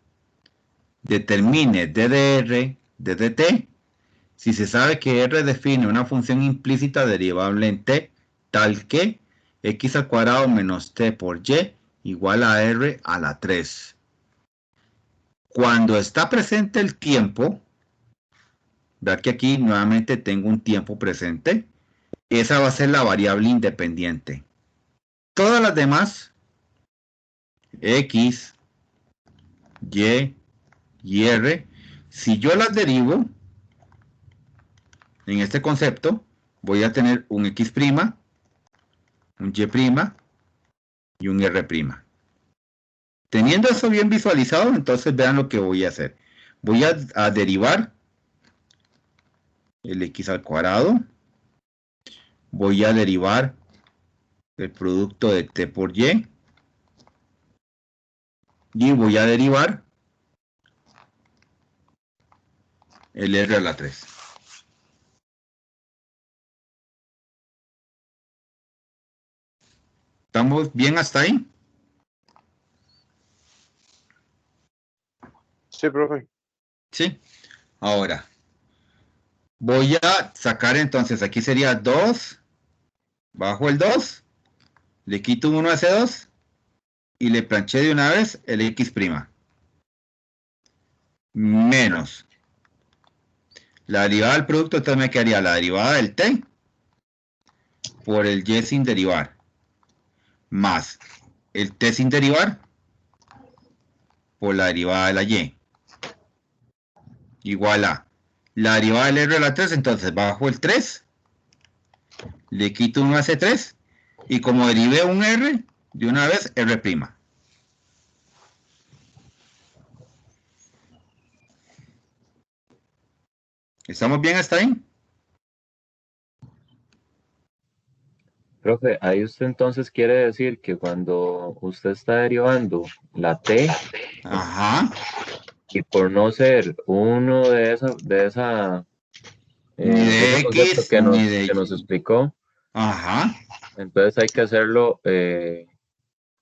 Determine D de R, D de T, si se sabe que R define una función implícita derivable en T, tal que X al cuadrado menos T por Y igual a R a la 3. Cuando está presente el tiempo, vea que aquí nuevamente tengo un tiempo presente, esa va a ser la variable independiente. Todas las demás, X, Y y R, si yo las derivo, en este concepto, voy a tener un X', un Y' y un R'. Teniendo eso bien visualizado, entonces vean lo que voy a hacer. Voy a derivar el X al cuadrado. Voy a derivar el producto de T por Y. Y voy a derivar el R a la 3. ¿Estamos bien hasta ahí? Sí, profe. Sí. Ahora, voy a sacar entonces, aquí sería 2, bajo el 2, le quito un 1 a ese 2 y le planché de una vez el X'. Menos la derivada del producto, entonces me quedaría la derivada del T por el Y sin derivar, más el T sin derivar por la derivada de la Y, igual a la derivada del R a la 3, entonces bajo el 3, le quito un a ese 3, y como derivé un R, de una vez R'. ¿Estamos bien hasta ahí? profe, ahí usted entonces quiere decir que cuando usted está derivando la t, Ajá. y por no ser uno de Ni de ese concepto X, ni de que nos Y. explicó, Ajá. entonces hay que hacerlo de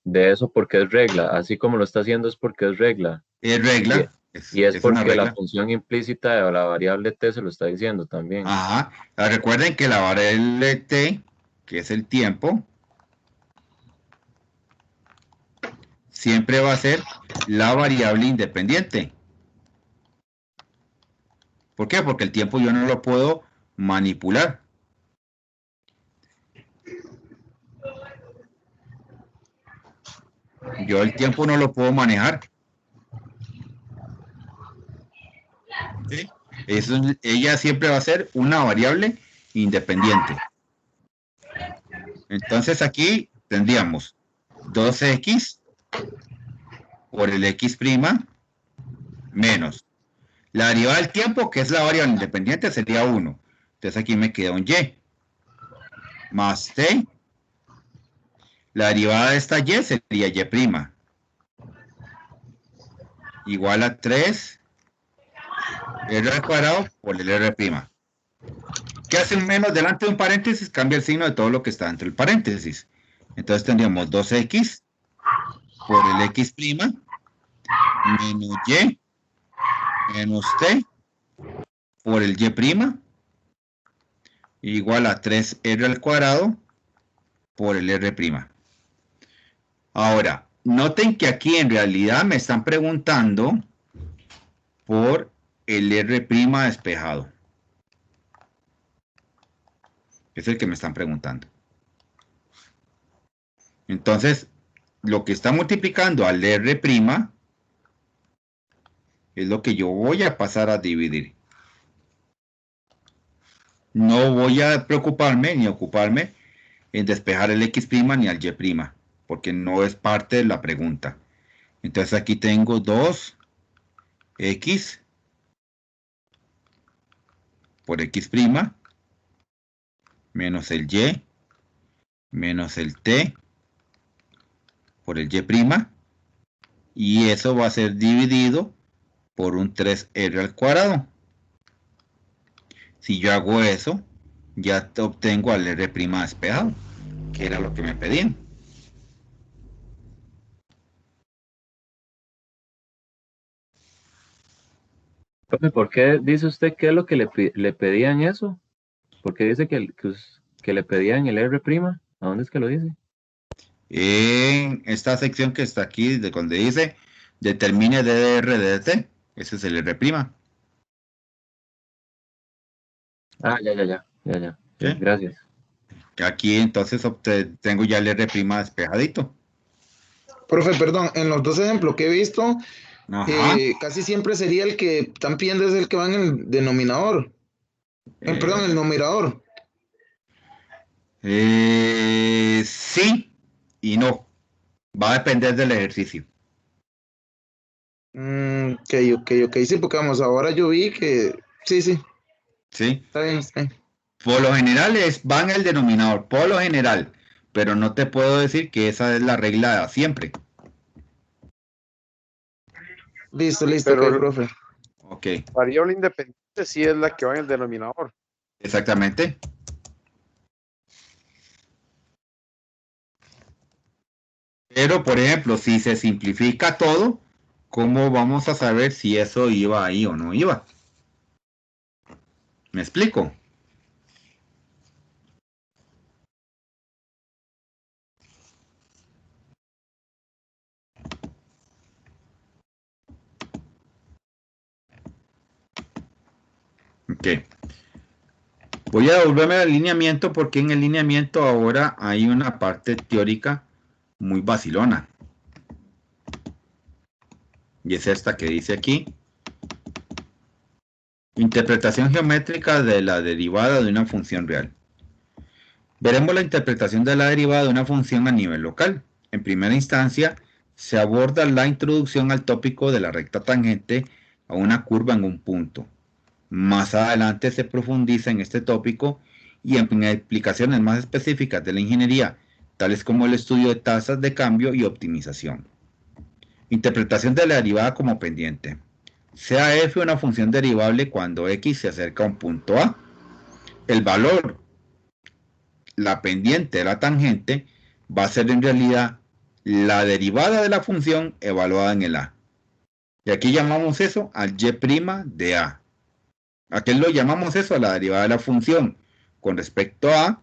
eso porque es regla, así como lo está haciendo es porque es regla, Es y, regla. y es Es una porque la regla. función implícita de la variable t se lo está diciendo también. Ajá. Recuerden que la variable T, que es el tiempo, siempre va a ser la variable independiente. ¿Por qué? Porque el tiempo yo no lo puedo manipular. Yo el tiempo no lo puedo manejar. ¿Sí? Ella siempre va a ser una variable independiente. Entonces aquí tendríamos 2x por el x' menos la derivada del tiempo, que es la variable independiente, sería 1. Entonces aquí me queda un y más t. La derivada de esta y sería y', igual a 3 r al cuadrado por el r'. ¿Qué hace un menos delante de un paréntesis? Cambia el signo de todo lo que está dentro del paréntesis. Entonces tendríamos 2x por el x' menos y menos t por el y' igual a 3r al cuadrado por el r'. Ahora, noten que aquí en realidad me están preguntando por el r' despejado. Es el que me están preguntando. Entonces, lo que está multiplicando al r' es lo que yo voy a pasar a dividir. No voy a preocuparme ni ocuparme en despejar el x' ni al y', porque no es parte de la pregunta. Entonces aquí tengo 2x por x' menos el y menos el t por el y', y eso va a ser dividido por un 3r al cuadrado. Si yo hago eso, ya obtengo al r' despejado, que era lo que me pedían. Profe, ¿por qué dice usted que es lo que le pedían eso? ¿Por qué dice que le pedían el r'? ¿A dónde es que lo dice? En esta sección que está aquí, de donde dice determine ddr de dt, ese es el r'. Ah, ya. Sí, ¿Sí? gracias. Aquí entonces tengo ya el r' despejadito. Profe, perdón, en los dos ejemplos que he visto, Ajá. casi siempre sería el que están pidiendo es el que va en el denominador. Perdón, el numerador. Sí y no. Va a depender del ejercicio. Ok. Sí, porque vamos, ahora yo vi que. Sí, ¿Sí? está bien, está bien. Por lo general va en el denominador, por lo general. Pero no te puedo decir que esa es la regla siempre. Listo, ok, Pero profe. Ok, variable independiente sí es la que va en el denominador. exactamente. Pero, por ejemplo, si se simplifica todo, ¿cómo vamos a saber si eso iba ahí o no iba? ¿Me explico? Ok. Voy a devolverme al lineamiento porque en el lineamiento ahora hay una parte teórica muy vacilona. Y es esta que dice aquí. Interpretación geométrica de la derivada de una función real. Veremos la interpretación de la derivada de una función a nivel local. En primera instancia, se aborda la introducción al tópico de la recta tangente a una curva en un punto. Más adelante se profundiza en este tópico y en aplicaciones más específicas de la ingeniería, tales como el estudio de tasas de cambio y optimización. Interpretación de la derivada como pendiente. Sea f una función derivable cuando x se acerca a un punto A. El valor, la pendiente de la tangente, va a ser en realidad la derivada de la función evaluada en el A. Y aquí llamamos eso al y' de A. ¿A qué lo llamamos eso? A la derivada de la función con respecto a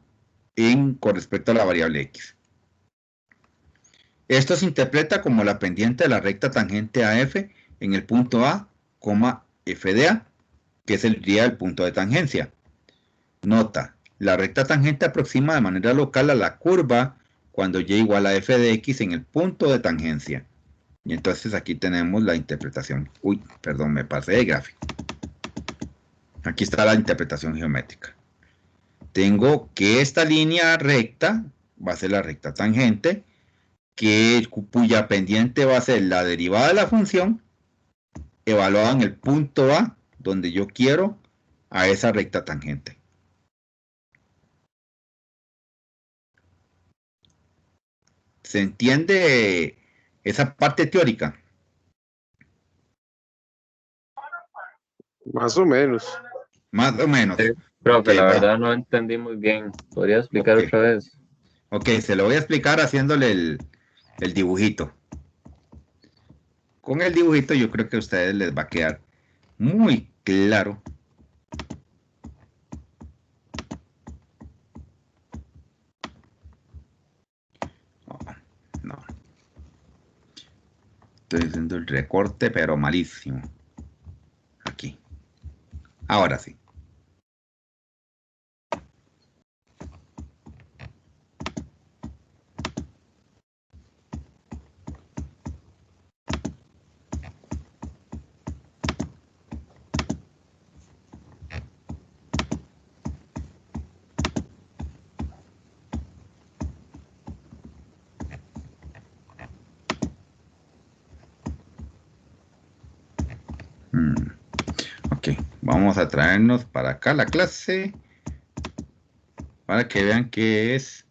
con respecto a la variable x. Esto se interpreta como la pendiente de la recta tangente a f en el punto A, f de A, que es el día del punto de tangencia. Nota, la recta tangente aproxima de manera local a la curva cuando y igual a f de x en el punto de tangencia. Y entonces aquí tenemos la interpretación. Uy, perdón, me pasé de gráfico. Aquí está la interpretación geométrica. Tengo que esta línea recta va a ser la recta tangente, cuya pendiente va a ser la derivada de la función evaluada en el punto A, donde yo quiero a esa recta tangente. ¿Se entiende esa parte teórica? Más o menos. Más o menos. Sí, profe, Ok, la va. verdad no entendí muy bien. ¿Podría explicar Ok. otra vez? Ok, se lo voy a explicar haciéndole el dibujito. Con el dibujito yo creo que a ustedes les va a quedar muy claro. Oh, no. Estoy haciendo el recorte, pero malísimo. Aquí. Ahora sí. Ok, vamos a traernos para acá la clase para que vean qué es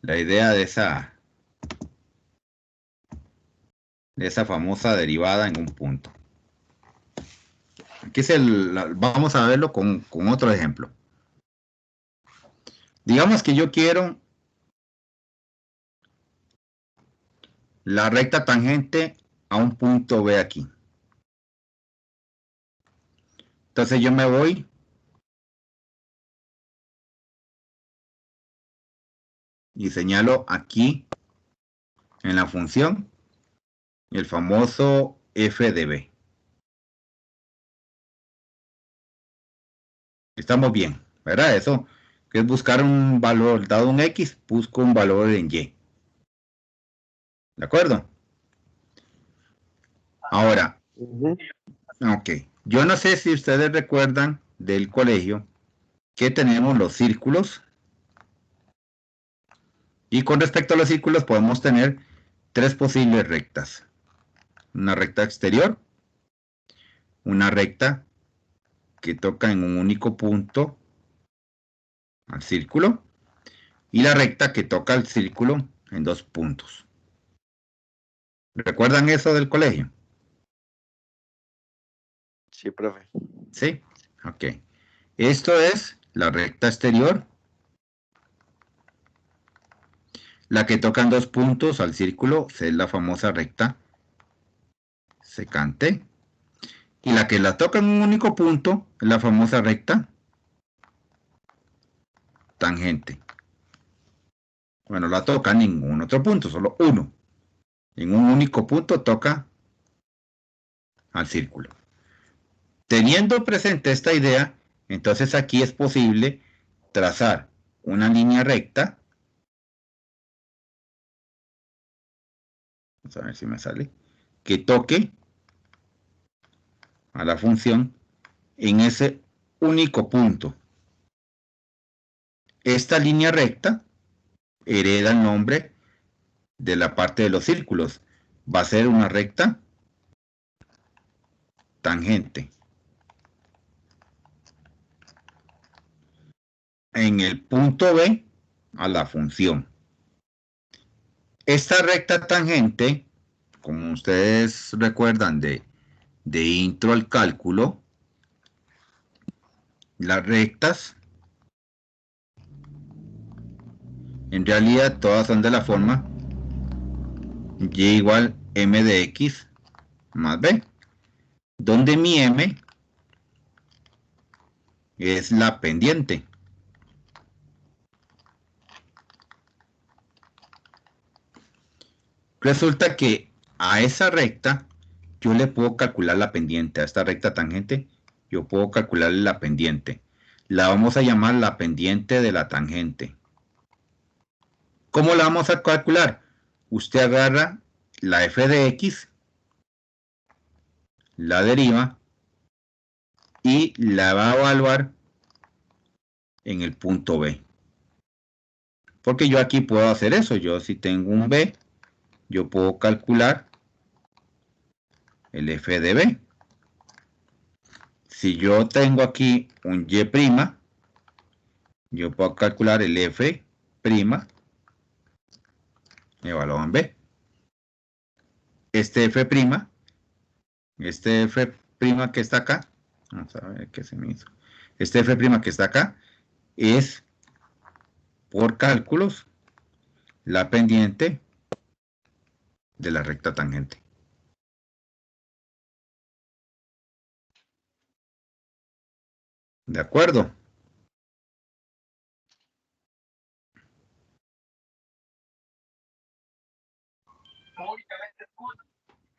la idea de esa famosa derivada en un punto. Aquí vamos a verlo con otro ejemplo. Digamos que yo quiero la recta tangente a un punto B aquí. Entonces yo me voy y señalo aquí en la función el famoso f de b. Estamos bien, ¿verdad? Eso que es buscar un valor, dado un x, busco un valor en y. ¿De acuerdo? Ahora, ok, yo no sé si ustedes recuerdan del colegio que tenemos los círculos. Y con respecto a los círculos podemos tener tres posibles rectas. Una recta exterior, una recta que toca en un único punto al círculo y la recta que toca al círculo en dos puntos. ¿Recuerdan eso del colegio? Sí, profe. Sí, ok. Esto es la recta exterior, la que toca en dos puntos al círculo es la famosa recta secante, y la que la toca en un único punto es la famosa recta tangente. Bueno, la toca en ningún otro punto, solo uno. En un único punto toca al círculo. Teniendo presente esta idea, entonces aquí es posible trazar una línea recta. Vamos a ver si me sale. Que toque a la función en ese único punto. Esta línea recta hereda el nombre de la parte de los círculos. Va a ser una recta tangente. en el punto B a la función. Esta recta tangente, como ustedes recuerdan de intro al cálculo, las rectas, en realidad todas son de la forma y igual m de x más b, donde mi m es la pendiente. Resulta que a esa recta yo le puedo calcular la pendiente, a esta recta tangente yo puedo calcularle la pendiente. La vamos a llamar la pendiente de la tangente. ¿Cómo la vamos a calcular? Usted agarra la f de x, la deriva y la va a evaluar en el punto B. Porque yo aquí puedo hacer eso. Yo si tengo un B, yo puedo calcular el f de B. Si yo tengo aquí un y', yo puedo calcular el f', evaluado en B. Este f', que está acá, vamos a ver qué se me hizo. Este f' que está acá es, por cálculos, la pendiente de la recta tangente. ¿De acuerdo?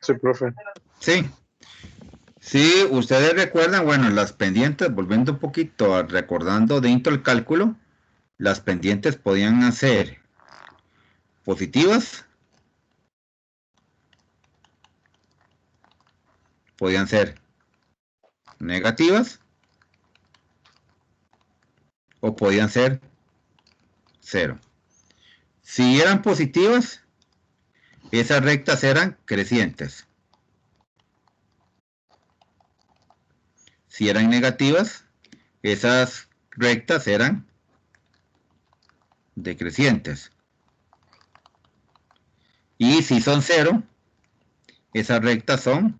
Sí, profe. Sí. Sí, ustedes recuerdan, bueno, las pendientes, volviendo un poquito, recordando dentro del cálculo, las pendientes podían ser positivas, podían ser negativas o podían ser cero. Si eran positivas, esas rectas eran crecientes. Si eran negativas, esas rectas eran decrecientes. Y si son cero, esas rectas son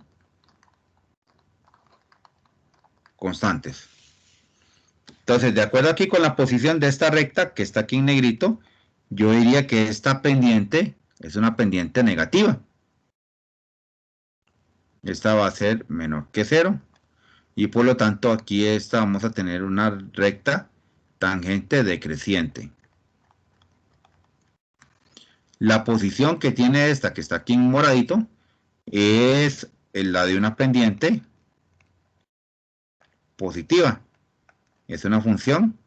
constantes. Entonces, de acuerdo aquí con la posición de esta recta que está aquí en negrito, yo diría que esta pendiente es una pendiente negativa. Esta va a ser menor que 0 y por lo tanto aquí esta vamos a tener una recta tangente decreciente. La posición que tiene esta que está aquí en moradito es la de una pendiente positiva. Es una función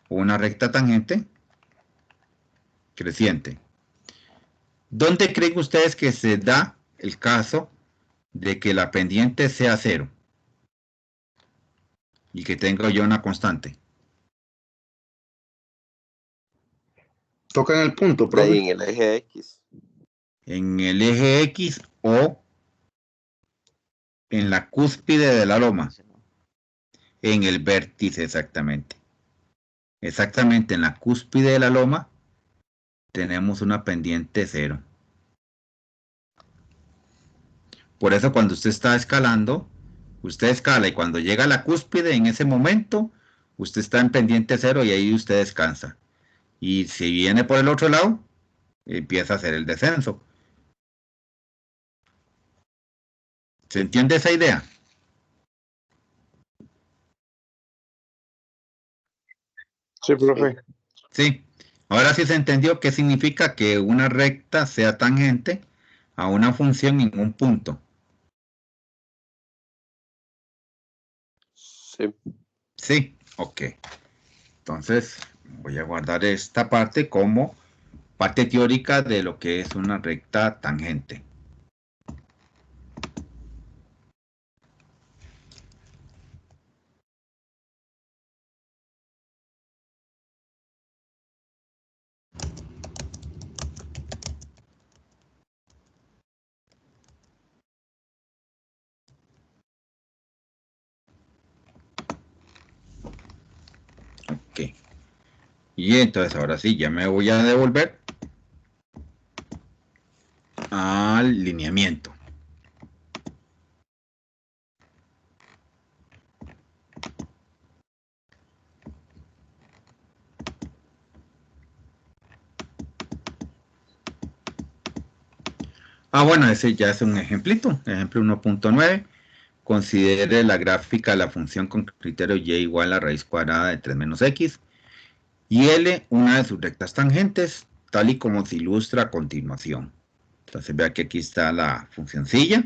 o una recta tangente creciente. ¿Dónde creen ustedes que se da el caso de que la pendiente sea 0 y que tenga yo una constante? Toca en el punto, De ahí profe. en el eje X. En el eje X o en la cúspide de la loma. En el vértice, exactamente. Exactamente, en la cúspide de la loma tenemos una pendiente 0. Por eso cuando usted está escalando, usted escala y cuando llega a la cúspide, en ese momento, usted está en pendiente 0 y ahí usted descansa. Y si viene por el otro lado, empieza a hacer el descenso. ¿Se entiende esa idea? Sí, profe. Sí. Ahora sí se entendió qué significa que una recta sea tangente a una función en un punto. Sí. Sí, ok. Entonces voy a guardar esta parte como parte teórica de lo que es una recta tangente. Y entonces ahora sí, ya me voy a devolver al lineamiento. Bueno, ese ya es un ejemplito, ejemplo 1.9. Considere la gráfica de la función con criterio y igual a raíz cuadrada de 3 menos x y L una de sus rectas tangentes, tal y como se ilustra a continuación. Entonces vea que aquí está la funcioncilla,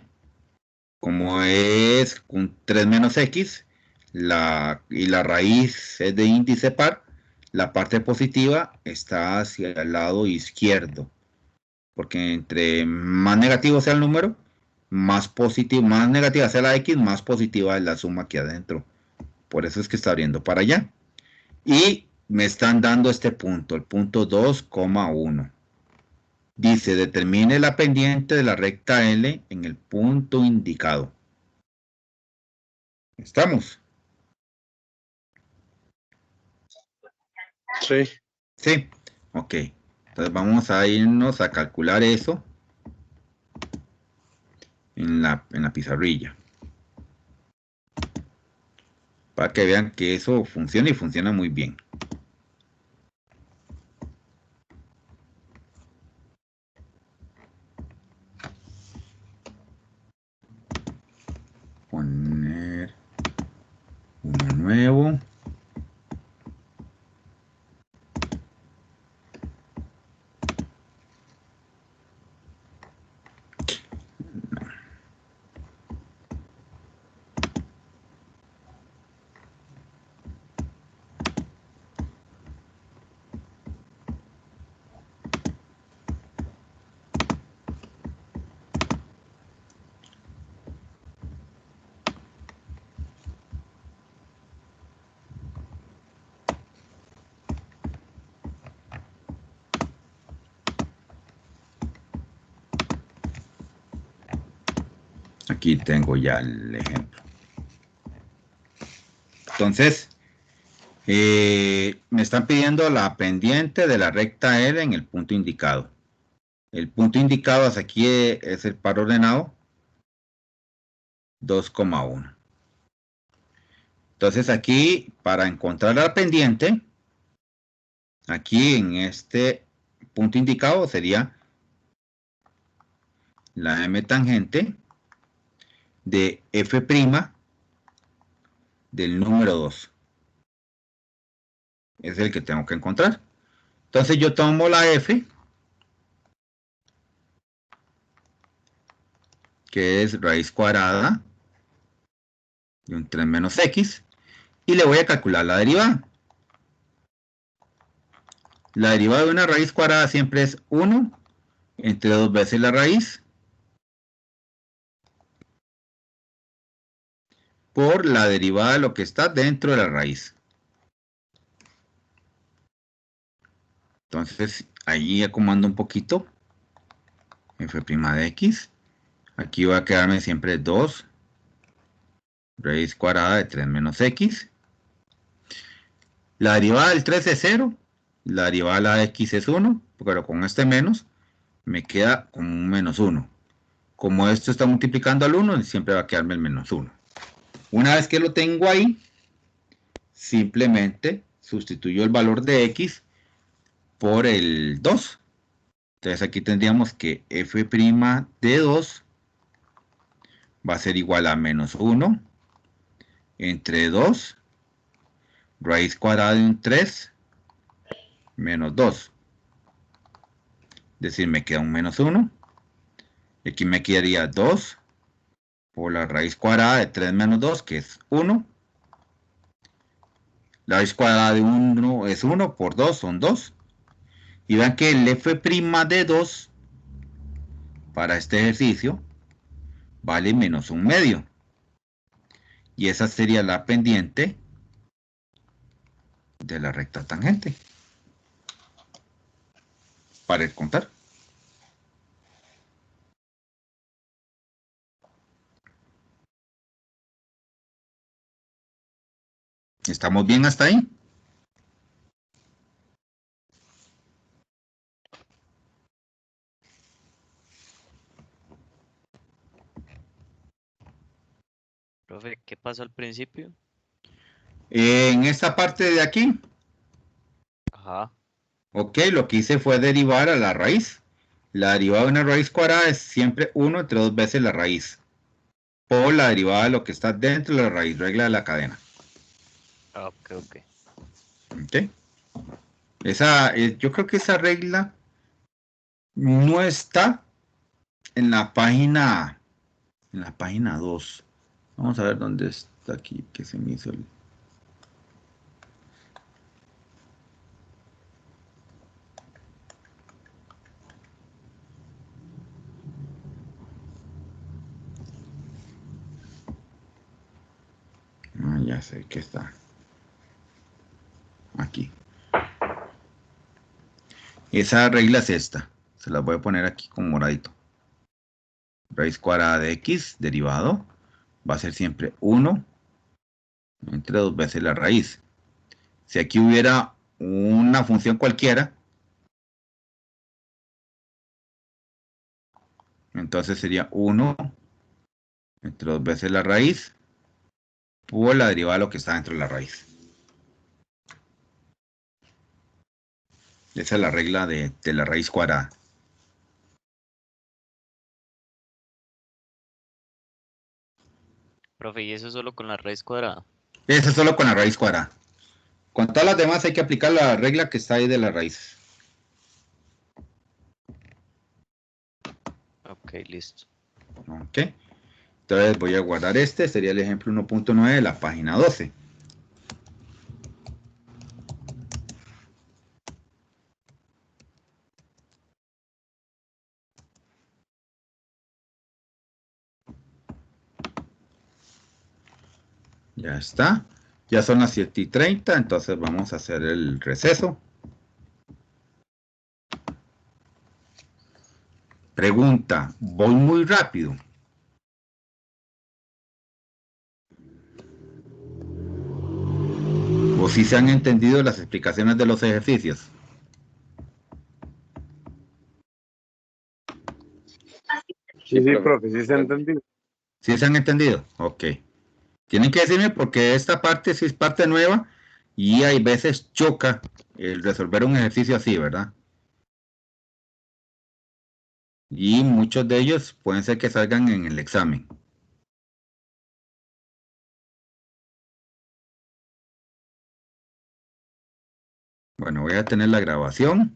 como es un 3 menos x y la raíz es de índice par, la parte positiva está hacia el lado izquierdo, porque entre más negativo sea el número, más negativa sea la x, más positiva es la suma aquí adentro. Por eso es que está abriendo para allá. Y me están dando este punto, el punto 2,1. Dice, determine la pendiente de la recta L en el punto indicado. ¿Estamos? Sí. Sí. Ok. Entonces vamos a irnos a calcular eso en la pizarrilla. Para que vean que eso funciona y funciona muy bien. Poner uno nuevo. Aquí tengo ya el ejemplo. Entonces, me están pidiendo la pendiente de la recta L en el punto indicado. El punto indicado hasta aquí es el par ordenado 2,1. Entonces aquí, para encontrar la pendiente, aquí en este punto indicado sería la m tangente de f' del número 2. Es el que tengo que encontrar. Entonces yo tomo la f, que es raíz cuadrada de un 3 menos x, y le voy a calcular la derivada. La derivada de una raíz cuadrada siempre es 1 entre 2 veces la raíz por la derivada de lo que está dentro de la raíz. Entonces, ahí acomodando un poquito, f' de x. Aquí va a quedarme siempre 2 raíz cuadrada de 3 menos x. La derivada del 3 es 0. La derivada de la x es 1, pero con este menos me queda con un menos 1. Como esto está multiplicando al 1, siempre va a quedarme el menos 1. Una vez que lo tengo ahí, simplemente sustituyo el valor de x por el 2. Entonces aquí tendríamos que f' de 2 va a ser igual a menos 1 entre 2 raíz cuadrada de un 3 menos 2. Es decir, me queda un menos 1. Aquí me quedaría 2 por la raíz cuadrada de 3 menos 2, que es 1. La raíz cuadrada de 1 es 1 por 2 son 2. Y vean que el f' de 2 para este ejercicio vale menos 1/2. Y esa sería la pendiente de la recta tangente para el contar. ¿Estamos bien hasta ahí? Profe, ¿qué pasó al principio? En esta parte de aquí, Ajá. ok, lo que hice fue derivar a la raíz. La derivada de una raíz cuadrada es siempre 1 entre 2 veces la raíz. Por la derivada de lo que está dentro de la raíz, regla de la cadena. Ok, ok. Ok. Yo creo que esa regla no está en la página 2. Vamos a ver dónde está aquí, que se me hizo el... Ah, ya sé que está aquí. Esa regla es esta. Se la voy a poner aquí con moradito. Raíz cuadrada de x derivado va a ser siempre 1 entre 2 veces la raíz. Si aquí hubiera una función cualquiera, entonces sería 1 entre 2 veces la raíz por la derivada de lo que está dentro de la raíz. Esa es la regla de la raíz cuadrada. Profe, ¿y eso solo con la raíz cuadrada? Eso es solo con la raíz cuadrada. Con todas las demás hay que aplicar la regla que está ahí de la raíz. Ok, listo. Ok. Entonces voy a guardar este. Sería el ejemplo 1.9 de la página 12. Ya está. Ya son las 7:30, entonces vamos a hacer el receso. Pregunta, ¿voy muy rápido? ¿O si se han entendido las explicaciones de los ejercicios? Sí, Sí, profe. profe, sí se ha entendido. ¿Sí se han entendido? Ok. Tienen que decirme porque esta parte sí es parte nueva y hay veces choca el resolver un ejercicio así, ¿verdad? Y muchos de ellos pueden ser que salgan en el examen. Bueno, voy a tener la grabación.